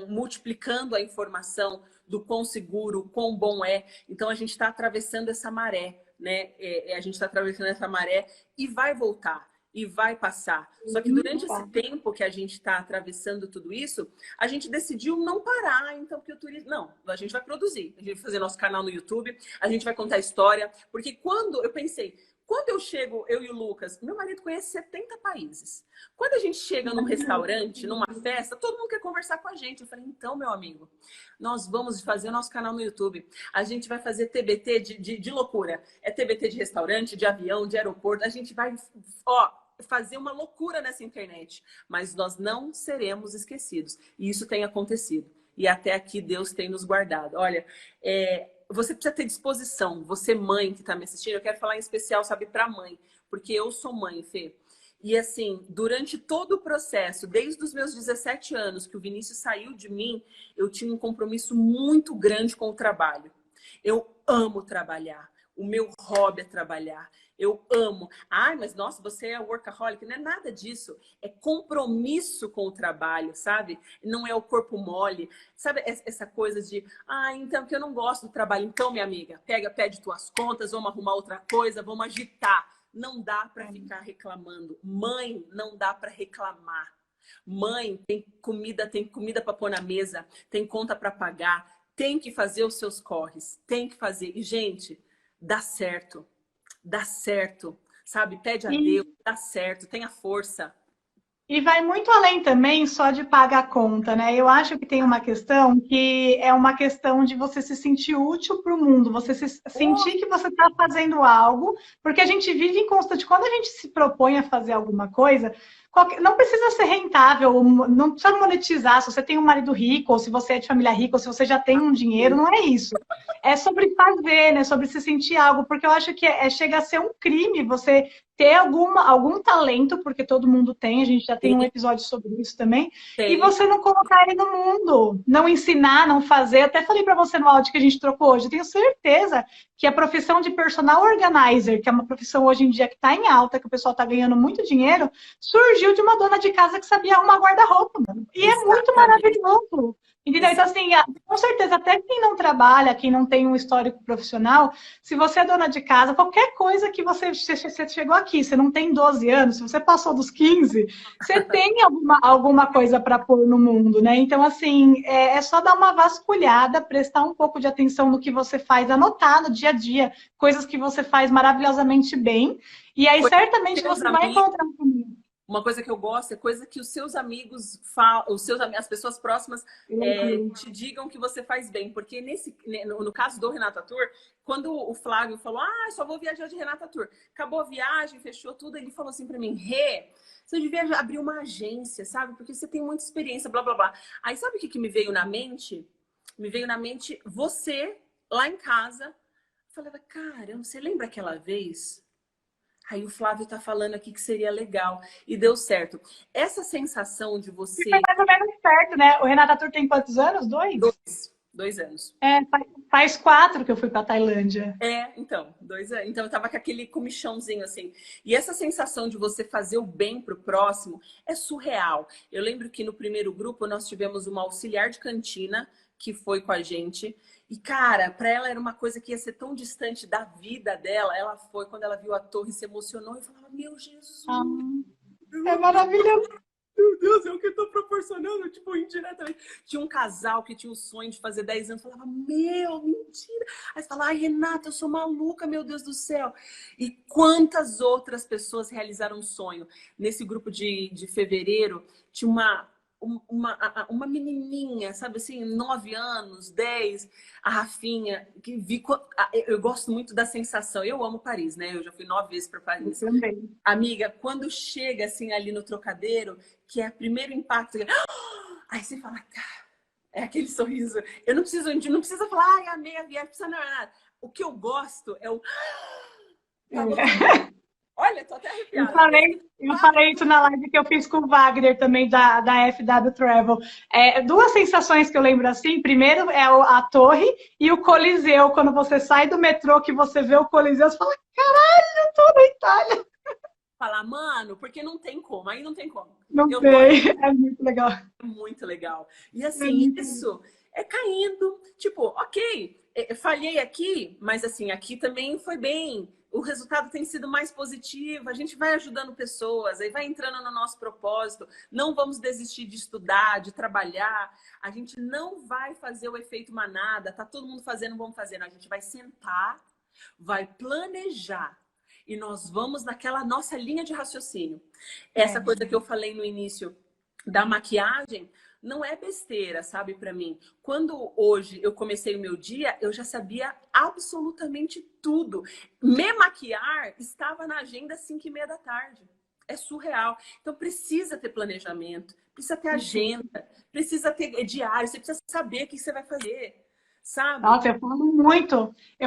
multiplicando a informação do quão seguro, o quão bom é. Então, a gente está atravessando essa maré, né? A gente está atravessando essa maré e vai voltar, e vai passar. Só que durante esse tempo que a gente está atravessando tudo isso, a gente decidiu não parar, então, que o turismo... Não, a gente vai produzir, a gente vai fazer nosso canal no YouTube, a gente vai contar história, porque quando eu pensei... Quando eu chego, eu e o Lucas, meu marido conhece 70 países. Quando a gente chega num restaurante, numa festa, todo mundo quer conversar com a gente. Eu falei, então, meu amigo, nós vamos fazer o nosso canal no YouTube. A gente vai fazer TBT de loucura. É TBT de restaurante, de avião, de aeroporto. A gente vai, fazer uma loucura nessa internet. Mas nós não seremos esquecidos. E isso tem acontecido. E até aqui Deus tem nos guardado. Olha, você precisa ter disposição. Você, mãe que está me assistindo, eu quero falar em especial, sabe, para mãe. Porque eu sou mãe, Fê. E assim, durante todo o processo, desde os meus 17 anos que o Vinícius saiu de mim, eu tinha um compromisso muito grande com o trabalho. Eu amo trabalhar. O meu hobby é trabalhar. Eu amo. Ai, mas nossa, você é workaholic. Não é nada disso. É compromisso com o trabalho, sabe? Não é o corpo mole. Sabe essa coisa de, então que eu não gosto do trabalho. Então, minha amiga, pede tuas contas, vamos arrumar outra coisa, vamos agitar. Não dá para ficar reclamando. Mãe, não dá para reclamar. Mãe tem comida para pôr na mesa, tem conta para pagar, tem que fazer os seus corres, tem que fazer. E, gente, dá certo, sabe? Pede a Deus, dá certo, tenha força. E vai muito além também só de pagar a conta, né? Eu acho que tem uma questão que é uma questão de você se sentir útil para o mundo, você sentir que você está fazendo algo, porque a gente vive em constante. Quando a gente se propõe a fazer alguma coisa, não precisa ser rentável, não precisa monetizar. Se você tem um marido rico, ou se você é de família rica, ou se você já tem um dinheiro, não é isso. É sobre fazer, né? Sobre se sentir algo, porque eu acho que chega a ser um crime você ter algum talento, porque todo mundo tem, a gente já tem um episódio sobre isso também, e você não colocar ele no mundo, não ensinar, não fazer. Eu até falei para você no áudio que a gente trocou hoje, eu tenho certeza que a profissão de personal organizer, que é uma profissão hoje em dia que está em alta, que o pessoal está ganhando muito dinheiro, surgiu de uma dona de casa que sabia arrumar guarda-roupa, mano. E é muito maravilhoso. Entendeu? Então, assim, com certeza, até quem não trabalha, quem não tem um histórico profissional, se você é dona de casa, qualquer coisa que você chegou aqui, você não tem 12 anos, se você passou dos 15, você tem alguma coisa para pôr no mundo, né? Então, assim, é só dar uma vasculhada, prestar um pouco de atenção no que você faz, anotar no dia a dia, coisas que você faz maravilhosamente bem, e aí certamente você vai encontrar um caminho. Uma coisa que eu gosto é coisa que os seus amigos falam, as pessoas próximas te digam que você faz bem. Porque no caso do Renata Tour, quando o Flávio falou, só vou viajar de Renata Tour, acabou a viagem, fechou tudo, ele falou assim pra mim, você devia abrir uma agência, sabe? Porque você tem muita experiência, blá, blá, blá. Aí sabe o que me veio na mente? Me veio na mente você, lá em casa. Eu falei, caramba, você lembra aquela vez? Aí o Flávio tá falando aqui que seria legal. E deu certo. Essa sensação de você... Foi mais ou menos certo, né? O Renata Tour tem quantos anos? 2? 2 anos. Faz 4 que eu fui pra Tailândia. Então, 2 anos. Então eu tava com aquele comichãozinho assim. E essa sensação de você fazer o bem pro próximo é surreal. Eu lembro que no primeiro grupo nós tivemos uma auxiliar de cantina que foi com a gente. E, cara, para ela era uma coisa que ia ser tão distante da vida dela. Ela foi, quando ela viu a torre, se emocionou e falava, meu Jesus! É maravilhoso! Meu Deus, é o que eu tô proporcionando, tipo, indiretamente. Tinha um casal que tinha o sonho de fazer 10 anos. Falava, meu, mentira! Aí você fala, Renata, eu sou maluca, meu Deus do céu! E quantas outras pessoas realizaram um sonho? Nesse grupo de fevereiro, tinha uma menininha, sabe assim, 9 anos, 10, a Rafinha, que eu gosto muito da sensação. Eu amo Paris, né? Eu já fui 9 vezes para Paris. Eu também. Amiga, quando chega assim ali no Trocadeiro, que é o primeiro impacto, aí você fala, cara, é aquele sorriso. Eu não precisa falar, amei a viagem, precisa não é nada. O que eu gosto é o... Olha, tô até arrepiada. Eu falei isso na live que eu fiz com o Wagner também, da FW Travel. 2 sensações que eu lembro assim. Primeiro é a torre e o Coliseu. Quando você sai do metrô, que você vê o Coliseu, você fala, caralho, eu tô na Itália. Falar, mano, porque não tem como. Aí não tem como. Não tem. É muito legal. É muito legal. E assim, isso é caindo. Tipo, ok, falhei aqui, mas assim, aqui também foi bem. O resultado tem sido mais positivo, a gente vai ajudando pessoas, aí vai entrando no nosso propósito, não vamos desistir de estudar, de trabalhar, a gente não vai fazer o efeito manada, tá todo mundo fazendo, vamos fazer, não, a gente vai sentar, vai planejar e nós vamos naquela nossa linha de raciocínio. Essa coisa que eu falei no início da maquiagem, não é besteira, sabe, para mim. Quando hoje eu comecei o meu dia, eu já sabia absolutamente tudo. Me maquiar estava na agenda às 5h30 da tarde. É surreal. Então precisa ter planejamento, precisa ter agenda, precisa ter diário, você precisa saber o que você vai fazer, sabe? Nossa, eu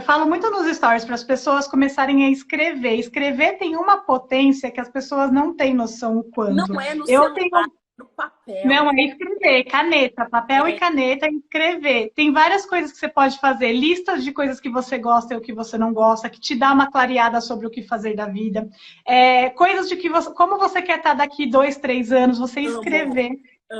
falo muito nos stories para as pessoas começarem a escrever. Escrever tem uma potência que as pessoas não têm noção o quanto. Não é no celular. No papel. Não, é escrever, caneta, papel e caneta e escrever. Tem várias coisas que você pode fazer, listas de coisas que você gosta e o que você não gosta, que te dá uma clareada sobre o que fazer da vida. Coisas de como você quer estar daqui 2, 3 anos, você escrever.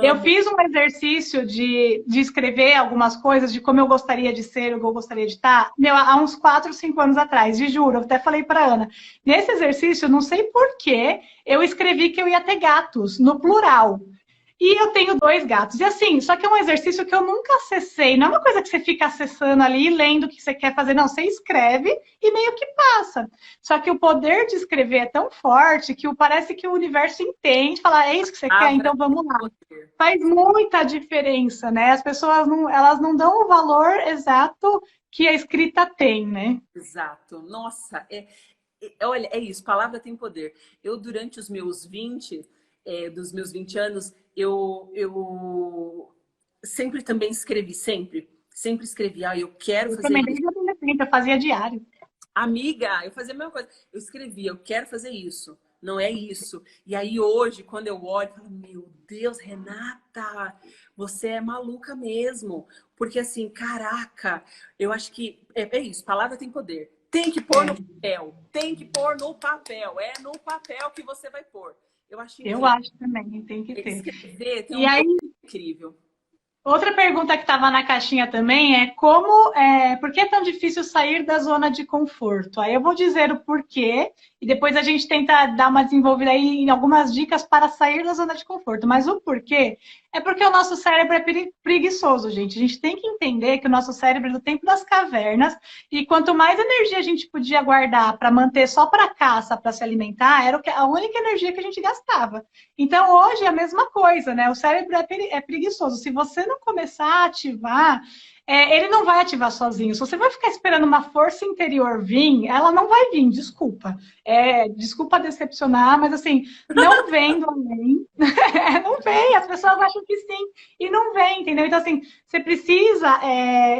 Eu fiz um exercício de escrever algumas coisas, de como eu gostaria de ser, o que eu gostaria de estar, há uns 4, 5 anos atrás, e juro, eu até falei para Ana. Nesse exercício, não sei por que, eu escrevi que eu ia ter gatos, no plural. E eu tenho 2 gatos. E assim, só que é um exercício que eu nunca acessei. Não é uma coisa que você fica acessando ali e lendo o que você quer fazer. Não, você escreve e meio que passa. Só que o poder de escrever é tão forte que parece que o universo entende, fala, é isso que você quer? Palavra Então vamos lá. poder. Faz muita diferença, né? As pessoas não, elas não dão o valor exato que a escrita tem, né? Exato. Nossa, olha, é isso, palavra tem poder. Eu, durante os meus 20, dos meus 20 anos, eu sempre também escrevi, sempre escrevi, eu quero Eu fazer também, isso. desde adolescente, eu fazia diário. Amiga, eu fazia a mesma coisa. Eu escrevia, eu quero fazer isso. Não é isso. E aí hoje, quando eu olho, eu falo, meu Deus, Renata, você é maluca mesmo. Porque assim, caraca, eu acho que é isso, palavra tem poder. Tem que pôr no papel, tem que pôr no papel. É no papel que você vai pôr. Eu acho Eu incrível. acho também, tem que ter. Escrever tem E um aí, poder incrível. outra pergunta que estava na caixinha também é por que é tão difícil sair da zona de conforto? Aí eu vou dizer o porquê e depois a gente tenta dar uma desenvolvida aí em algumas dicas para sair da zona de conforto. Mas o porquê é porque o nosso cérebro é preguiçoso, gente. A gente tem que entender que o nosso cérebro é do tempo das cavernas e quanto mais energia a gente podia guardar para manter só para caça, para se alimentar, era a única energia que a gente gastava. Então, hoje é a mesma coisa, né? O cérebro é preguiçoso. Se você não começar a ativar, ele não vai ativar sozinho. Se você vai ficar esperando uma força interior vir, ela não vai vir, desculpa. Desculpa decepcionar, mas assim, não vem do além. Não vem, as pessoas acham que sim, e não vem, entendeu? Então, assim, você precisa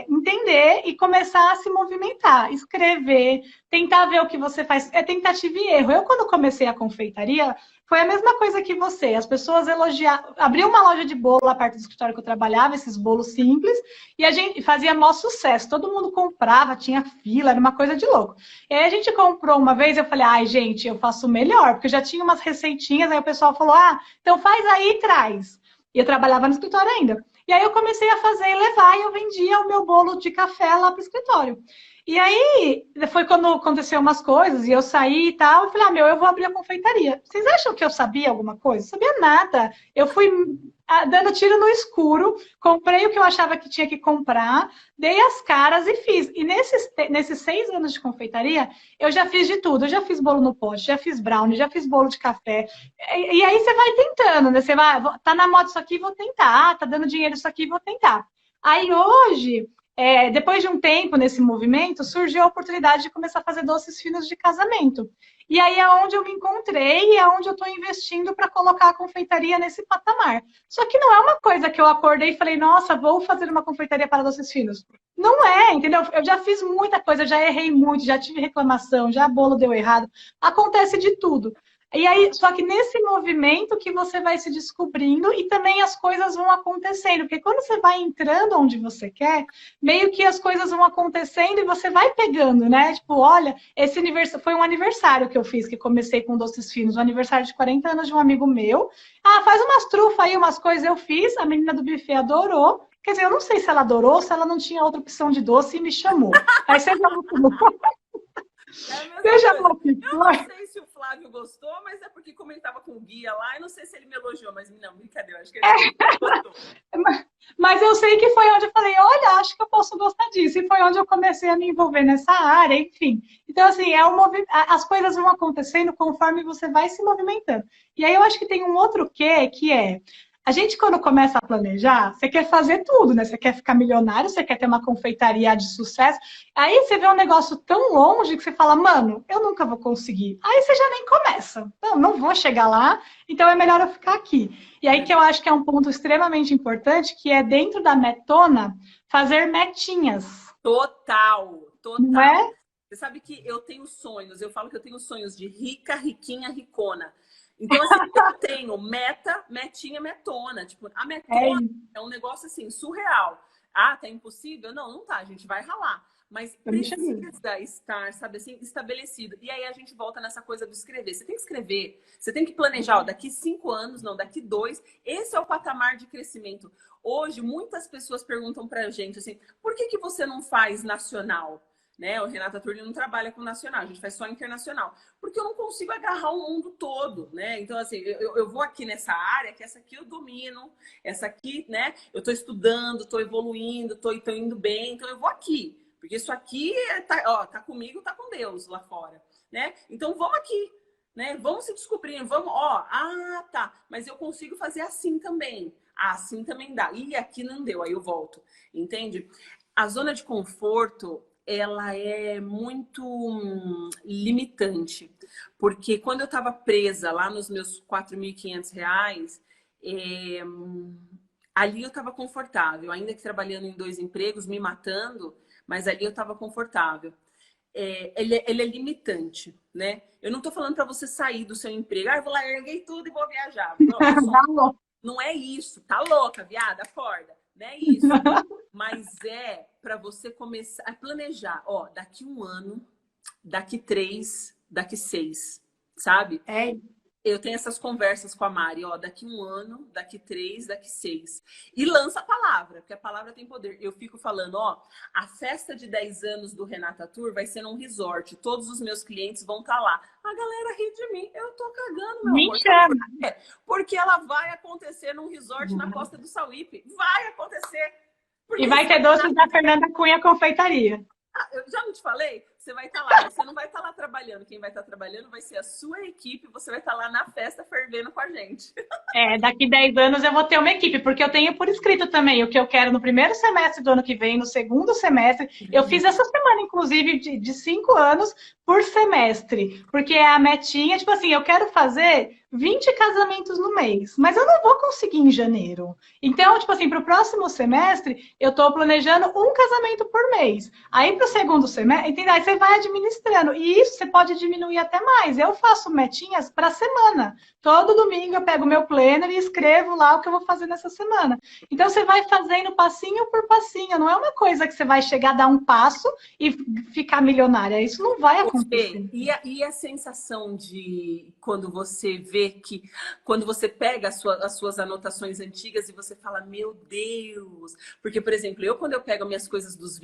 entender e começar a se movimentar, escrever, tentar ver o que você faz. É tentativa e erro. Eu, quando comecei a confeitaria, foi a mesma coisa que você. As pessoas elogiavam. Abri uma loja de bolo lá perto do escritório que eu trabalhava, esses bolos simples, e a gente fazia maior sucesso. Todo mundo comprava, tinha fila, era uma coisa de louco. E aí a gente comprou uma vez, eu falei, ai, gente, eu faço melhor, porque eu já tinha umas receitinhas, aí o pessoal falou, então faz aí e traz. E eu trabalhava no escritório ainda. E aí eu comecei a fazer e levar, e eu vendia o meu bolo de café lá para o escritório. E aí, foi quando aconteceu umas coisas, e eu saí e tal, e falei, eu vou abrir a confeitaria. Vocês acham que eu sabia alguma coisa? Não sabia nada. Eu fui dando tiro no escuro, comprei o que eu achava que tinha que comprar, dei as caras e fiz. E nesses 6 anos de confeitaria, eu já fiz de tudo. Eu já fiz bolo no pote, já fiz brownie, já fiz bolo de café. E aí você vai tentando, né? Você vai, tá na moda isso aqui, vou tentar. Tá dando dinheiro isso aqui, vou tentar. Aí hoje... depois de um tempo nesse movimento, surgiu a oportunidade de começar a fazer doces finos de casamento. E aí é onde eu me encontrei e é onde eu estou investindo para colocar a confeitaria nesse patamar. Só que não é uma coisa que eu acordei e falei, nossa, vou fazer uma confeitaria para doces finos. Não é, entendeu? Eu já fiz muita coisa, já errei muito, já tive reclamação, já bolo deu errado. Acontece de tudo. E aí, só que nesse movimento que você vai se descobrindo e também as coisas vão acontecendo. Porque quando você vai entrando onde você quer, meio que as coisas vão acontecendo e você vai pegando, né? Tipo, olha, esse aniversário foi um aniversário que eu fiz, que comecei com doces finos, um aniversário de 40 anos de um amigo meu. Faz umas trufas aí, umas coisas eu fiz, a menina do buffet adorou. Quer dizer, eu não sei se ela adorou ou se ela não tinha outra opção de doce e me chamou. Aí você já Eu não sei se o Flávio gostou, mas é porque como ele estava com o guia lá, eu não sei se ele me elogiou, mas não, brincadeira, acho que ele gostou. Mas eu sei que foi onde eu falei, olha, acho que eu posso gostar disso. E foi onde eu comecei a me envolver nessa área, enfim. Então, assim, as coisas vão acontecendo conforme você vai se movimentando. E aí eu acho que tem um outro quê, que é... A gente, quando começa a planejar, você quer fazer tudo, né? Você quer ficar milionário, você quer ter uma confeitaria de sucesso. Aí você vê um negócio tão longe que você fala, mano, eu nunca vou conseguir. Aí você já nem começa. Não vou chegar lá, então é melhor eu ficar aqui. E aí que eu acho que é um ponto extremamente importante, que é dentro da metona, fazer metinhas. Total. Não é? Você sabe que eu tenho sonhos, eu falo que eu tenho sonhos de rica, riquinha, ricona. Então, assim, eu tenho metinha, metona. Tipo, a metona é um negócio, assim, surreal. Tá impossível? Não tá, a gente vai ralar. Mas precisa estar, sabe assim, estabelecido. E aí a gente volta nessa coisa do escrever. Você tem que escrever, você tem que planejar, daqui 5 anos, não, daqui 2. Esse é o patamar de crescimento. Hoje, muitas pessoas perguntam pra gente, assim, por que você não faz nacional? né? O Renata Turli não trabalha com nacional, a gente faz só internacional. Porque eu não consigo agarrar o mundo todo, né? Então, assim, eu vou aqui nessa área, que essa aqui eu domino, essa aqui, né? Eu tô estudando, tô evoluindo, tô indo bem, então eu vou aqui. Porque isso aqui tá comigo, tá com Deus lá fora, né? Então vamos aqui, né? Vamos se descobrir, vamos, tá, mas eu consigo fazer assim também. Assim também dá. E aqui não deu, aí eu volto, entende? A zona de conforto, ela é muito limitante, porque quando eu estava presa lá nos meus R$ 4.500, ali eu estava confortável, ainda que trabalhando em 2 empregos, me matando, mas ali eu estava confortável. Ele é limitante, né? Eu não tô falando para você sair do seu emprego, eu vou lá, erguei tudo e vou viajar. Não é isso, tá louca, viada, acorda. Não é isso. Mas é para você começar a planejar, daqui 1 ano, daqui 3, daqui 6, sabe? Eu tenho essas conversas com a Mari, daqui 1 ano, daqui 3, daqui 6. E lança a palavra, porque a palavra tem poder. Eu fico falando, a festa de 10 anos do Renata Tour vai ser num resort. Todos os meus clientes vão estar lá. A galera ri de mim. Eu tô cagando, meu amor. Chama. Porque ela vai acontecer num resort na Costa do Sauípe. Vai acontecer. E vai ter doces da Fernanda Cunha Confeitaria. Eu já não te falei? Você vai estar lá, você não vai estar lá trabalhando. Quem vai estar trabalhando vai ser a sua equipe. Você vai estar lá na festa fervendo com a gente. Daqui 10 anos eu vou ter uma equipe, porque eu tenho por escrito também o que eu quero no primeiro semestre do ano que vem, no segundo semestre. Eu fiz essa semana, inclusive, de 5 anos por semestre. Porque a metinha, tipo assim, eu quero fazer 20 casamentos no mês, mas eu não vou conseguir em janeiro. Então, tipo assim, para o próximo semestre, eu estou planejando 1 casamento por mês. Aí, para o segundo semestre, entendeu? Aí você vai administrando. E isso você pode diminuir até mais. Eu faço metinhas para semana. Todo domingo eu pego meu planner e escrevo lá o que eu vou fazer nessa semana. Então, você vai fazendo passinho por passinho. Não é uma coisa que você vai chegar, dar um passo e ficar milionária. Isso não vai acontecer. E a sensação de quando você vê que... Quando você pega as suas anotações antigas e você fala, meu Deus... Porque, por exemplo, quando eu pego minhas coisas dos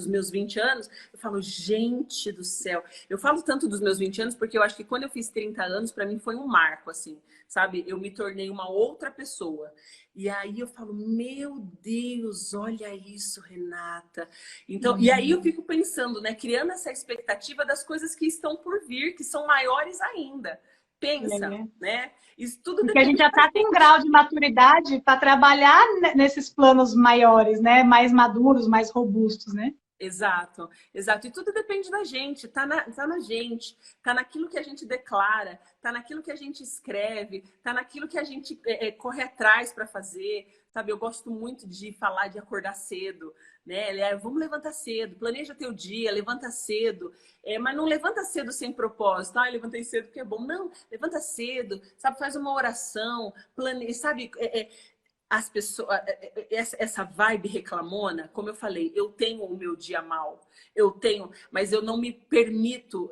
meus 20 anos, eu falo, gente do céu. Eu falo tanto dos meus 20 anos porque eu acho que quando eu fiz 30 anos, para mim foi um marco, assim, sabe? Eu me tornei uma outra pessoa. E aí eu falo, meu Deus, olha isso, Renata. Então, e aí eu fico pensando, né? Criando essa expectativa das coisas que estão por vir, que são maiores ainda. Pensa, né? Isso tudo porque a gente já está com um grau de maturidade para trabalhar nesses planos maiores, né? Mais maduros, mais robustos, né? Exato, exato. E tudo depende da gente, tá na gente, tá naquilo que a gente declara, tá naquilo que a gente escreve, tá naquilo que a gente corre atrás para fazer, sabe? Eu gosto muito de falar de acordar cedo, né? Vamos levantar cedo, planeja teu dia, levanta cedo, mas não levanta cedo sem propósito. Levantei cedo porque é bom. Não, levanta cedo, sabe? Faz uma oração, sabe? As pessoas, essa vibe reclamona, como eu falei, eu tenho o meu dia mal, mas eu não me permito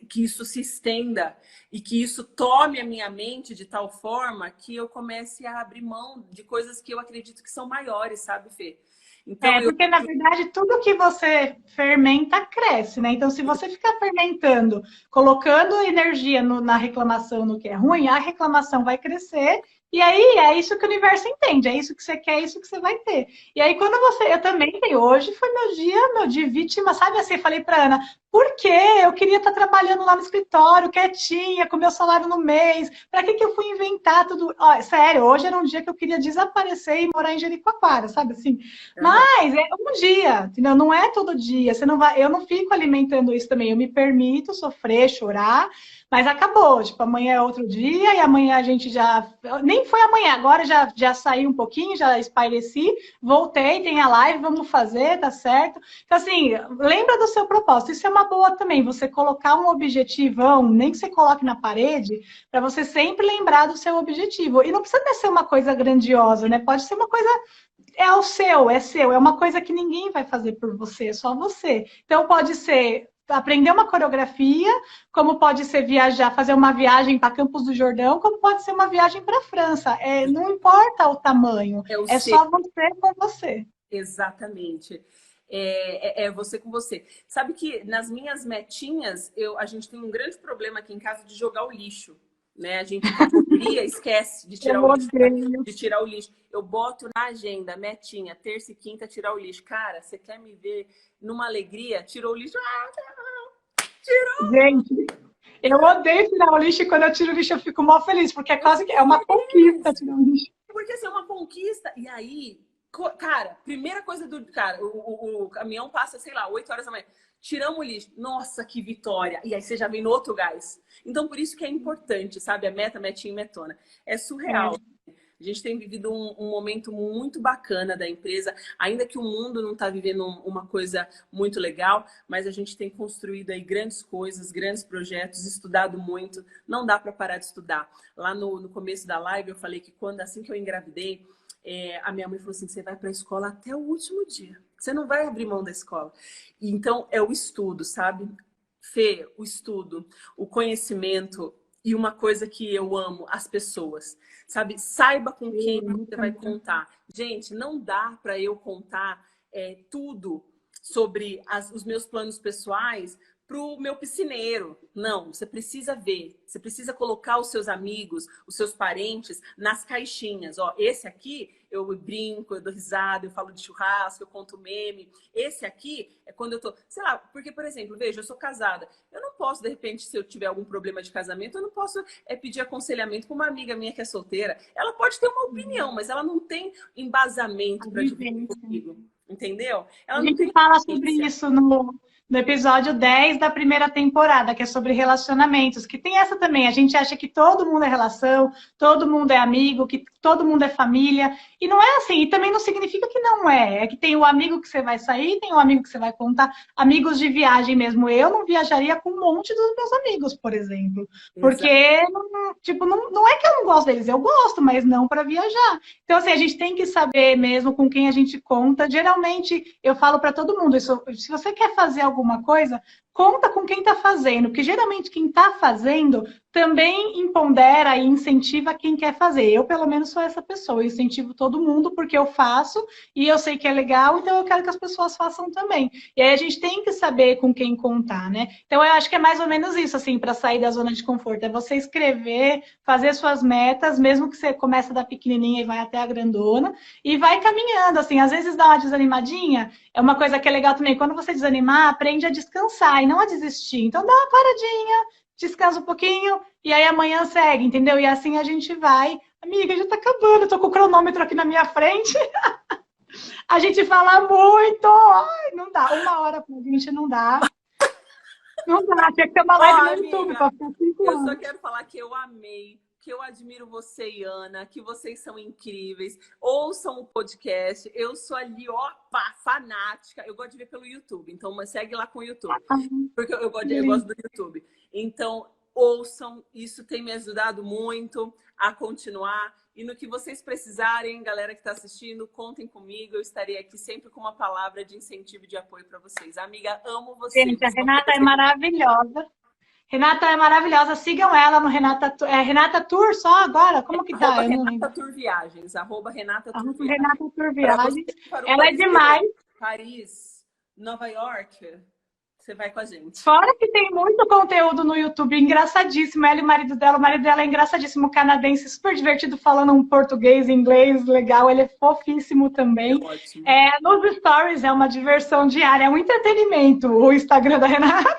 que isso se estenda e que isso tome a minha mente de tal forma que eu comece a abrir mão de coisas que eu acredito que são maiores, sabe, Fê? Então, porque, na verdade, tudo que você fermenta cresce, né? Então, se você ficar fermentando, colocando energia na reclamação, no que é ruim, a reclamação vai crescer. E aí, é isso que o universo entende. É isso que você quer, é isso que você vai ter. E aí, quando eu também tenho, hoje foi meu dia vítima, sabe assim? Eu falei pra Ana, por quê? Eu queria estar trabalhando lá no escritório, quietinha, com meu salário no mês. Pra que eu fui inventar tudo? Sério, hoje era um dia que eu queria desaparecer e morar em Jericoacoara, sabe assim? Mas é um dia, entendeu? Não é todo dia. Eu não fico alimentando isso também. Eu me permito sofrer, chorar, mas acabou. Tipo, amanhã é outro dia e amanhã a gente já... Nem foi amanhã, agora já saí um pouquinho, já espaireci, voltei, tem a live, vamos fazer, tá certo? Então, assim, lembra do seu propósito. Isso é uma boa também, você colocar um objetivão, nem que você coloque na parede, para você sempre lembrar do seu objetivo. E não precisa ser uma coisa grandiosa, né? Pode ser uma coisa... É seu, é uma coisa que ninguém vai fazer por você, é só você. Então, pode ser aprender uma coreografia, como pode ser viajar, fazer uma viagem para Campos do Jordão, como pode ser uma viagem para a França. Não importa o tamanho, só você com você. Exatamente. é você com você. Sabe que nas minhas metinhas, a gente tem um grande problema aqui em casa de jogar o lixo. Né? A gente esquece de tirar o lixo, de tirar o lixo. Eu boto na agenda, metinha, terça e quinta, tirar o lixo. Cara, você quer me ver numa alegria? Tirou o lixo? Tirou! Gente, eu odeio tirar o lixo e quando eu tiro o lixo eu fico mó feliz, porque é quase que é uma conquista tirar o lixo. Porque assim, é uma conquista. E aí, cara, primeira coisa do... Cara, o caminhão passa, sei lá, 8 horas da manhã. Tiramos o lixo. Nossa, que vitória. E aí você já vem no outro gás. Então, por isso que é importante, sabe? A metinha e metona. É surreal. A gente tem vivido um momento muito bacana da empresa. Ainda que o mundo não está vivendo uma coisa muito legal, mas a gente tem construído aí grandes coisas, grandes projetos, estudado muito. Não dá para parar de estudar. Lá no começo da live eu falei que assim que eu engravidei, a minha mãe falou assim, você vai para a escola até o último dia. Você não vai abrir mão da escola. Então, é o estudo, sabe? Fê, o estudo, o conhecimento e uma coisa que eu amo, as pessoas. Sabe? Saiba com quem você vai contar. Gente, não dá para eu contar tudo sobre os meus planos pessoais pro meu piscineiro. Não, você precisa ver. Você precisa colocar os seus amigos, os seus parentes nas caixinhas. Ó, esse aqui eu brinco, eu dou risada, eu falo de churrasco, eu conto meme. Esse aqui é quando eu tô... Sei lá, porque, por exemplo, veja, eu sou casada. Eu não posso, de repente, se eu tiver algum problema de casamento, eu não posso pedir aconselhamento com uma amiga minha que é solteira. Ela pode ter uma opinião, mas ela não tem embasamento para dividir comigo. Entendeu? Ela a gente fala sobre isso no episódio 10 da primeira temporada, que é sobre relacionamentos, que tem essa também. A gente acha que todo mundo é relação, todo mundo é amigo, que todo mundo é família. E não é assim. E também não significa que não é. É que tem o amigo que você vai sair, tem o amigo que você vai contar. Amigos de viagem mesmo. Eu não viajaria com um monte dos meus amigos, por exemplo. Porque, não é que eu não gosto deles. Eu gosto, mas não para viajar. Então, assim, a gente tem que saber mesmo com quem a gente conta. Geralmente, eu falo para todo mundo, se você quer fazer alguma coisa, conta com quem está fazendo, porque geralmente quem está fazendo também empodera e incentiva quem quer fazer. Eu, pelo menos, sou essa pessoa. Eu incentivo todo mundo porque eu faço e eu sei que é legal, então eu quero que as pessoas façam também. E aí a gente tem que saber com quem contar, né? Então eu acho que é mais ou menos isso, assim, para sair da zona de conforto. É você escrever, fazer suas metas, mesmo que você comece da pequenininha e vai até a grandona, e vai caminhando, assim. Às vezes dá uma desanimadinha, é uma coisa que é legal também. Quando você desanimar, aprende a descansar e não a desistir. Então dá uma paradinha, descansa um pouquinho e aí amanhã segue, entendeu? E assim a gente vai. Amiga, já tá acabando, eu tô com o cronômetro aqui na minha frente. A gente fala muito. Ai, não dá. 1 hora pra gente não dá. Não dá, tinha que ter uma live no YouTube pra ficar 5 anos. Eu só quero falar que eu amei, que eu admiro você e Ana, que vocês são incríveis. Ouçam o podcast. Eu sou ali, ó, fanática. Eu gosto de ver pelo YouTube, então segue lá com o YouTube. Porque eu gosto do YouTube. Então, ouçam. Isso tem me ajudado muito a continuar. E no que vocês precisarem, galera que está assistindo, contem comigo. Eu estarei aqui sempre com uma palavra de incentivo e de apoio para vocês. Amiga, amo vocês. Gente, a Renata é maravilhosa. Renata é maravilhosa. Sigam ela no Renata Tour só agora? Como que tá? Renata Tour Viagens. Renata Tour Viagens. Ela é demais. Paris, Nova York. Você vai com a gente. Fora que tem muito conteúdo no YouTube, engraçadíssimo. Ela e o marido dela é engraçadíssimo, canadense, super divertido, falando um português, inglês, legal. Ele é fofíssimo também. Ótimo. Nos stories é uma diversão diária, é um entretenimento. O Instagram da Renata.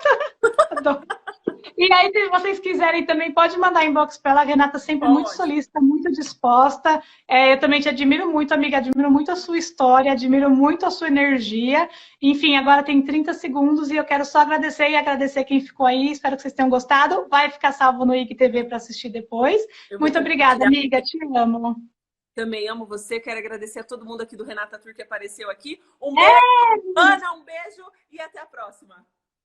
E aí, se vocês quiserem também, pode mandar inbox para ela. A Renata sempre muito solícita, muito disposta. Eu também te admiro muito, amiga. Admiro muito a sua história, admiro muito a sua energia. Enfim, agora tem 30 segundos e eu quero só agradecer e agradecer quem ficou aí. Espero que vocês tenham gostado. Vai ficar salvo no IGTV para assistir depois. Muito obrigada, amiga. Te amo. Também amo você. Quero agradecer a todo mundo aqui do Renata Tour que apareceu aqui. Um beijo, Ana, um beijo e até a próxima.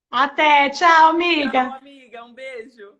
Até, tchau, amiga. Tchau, amiga, um beijo.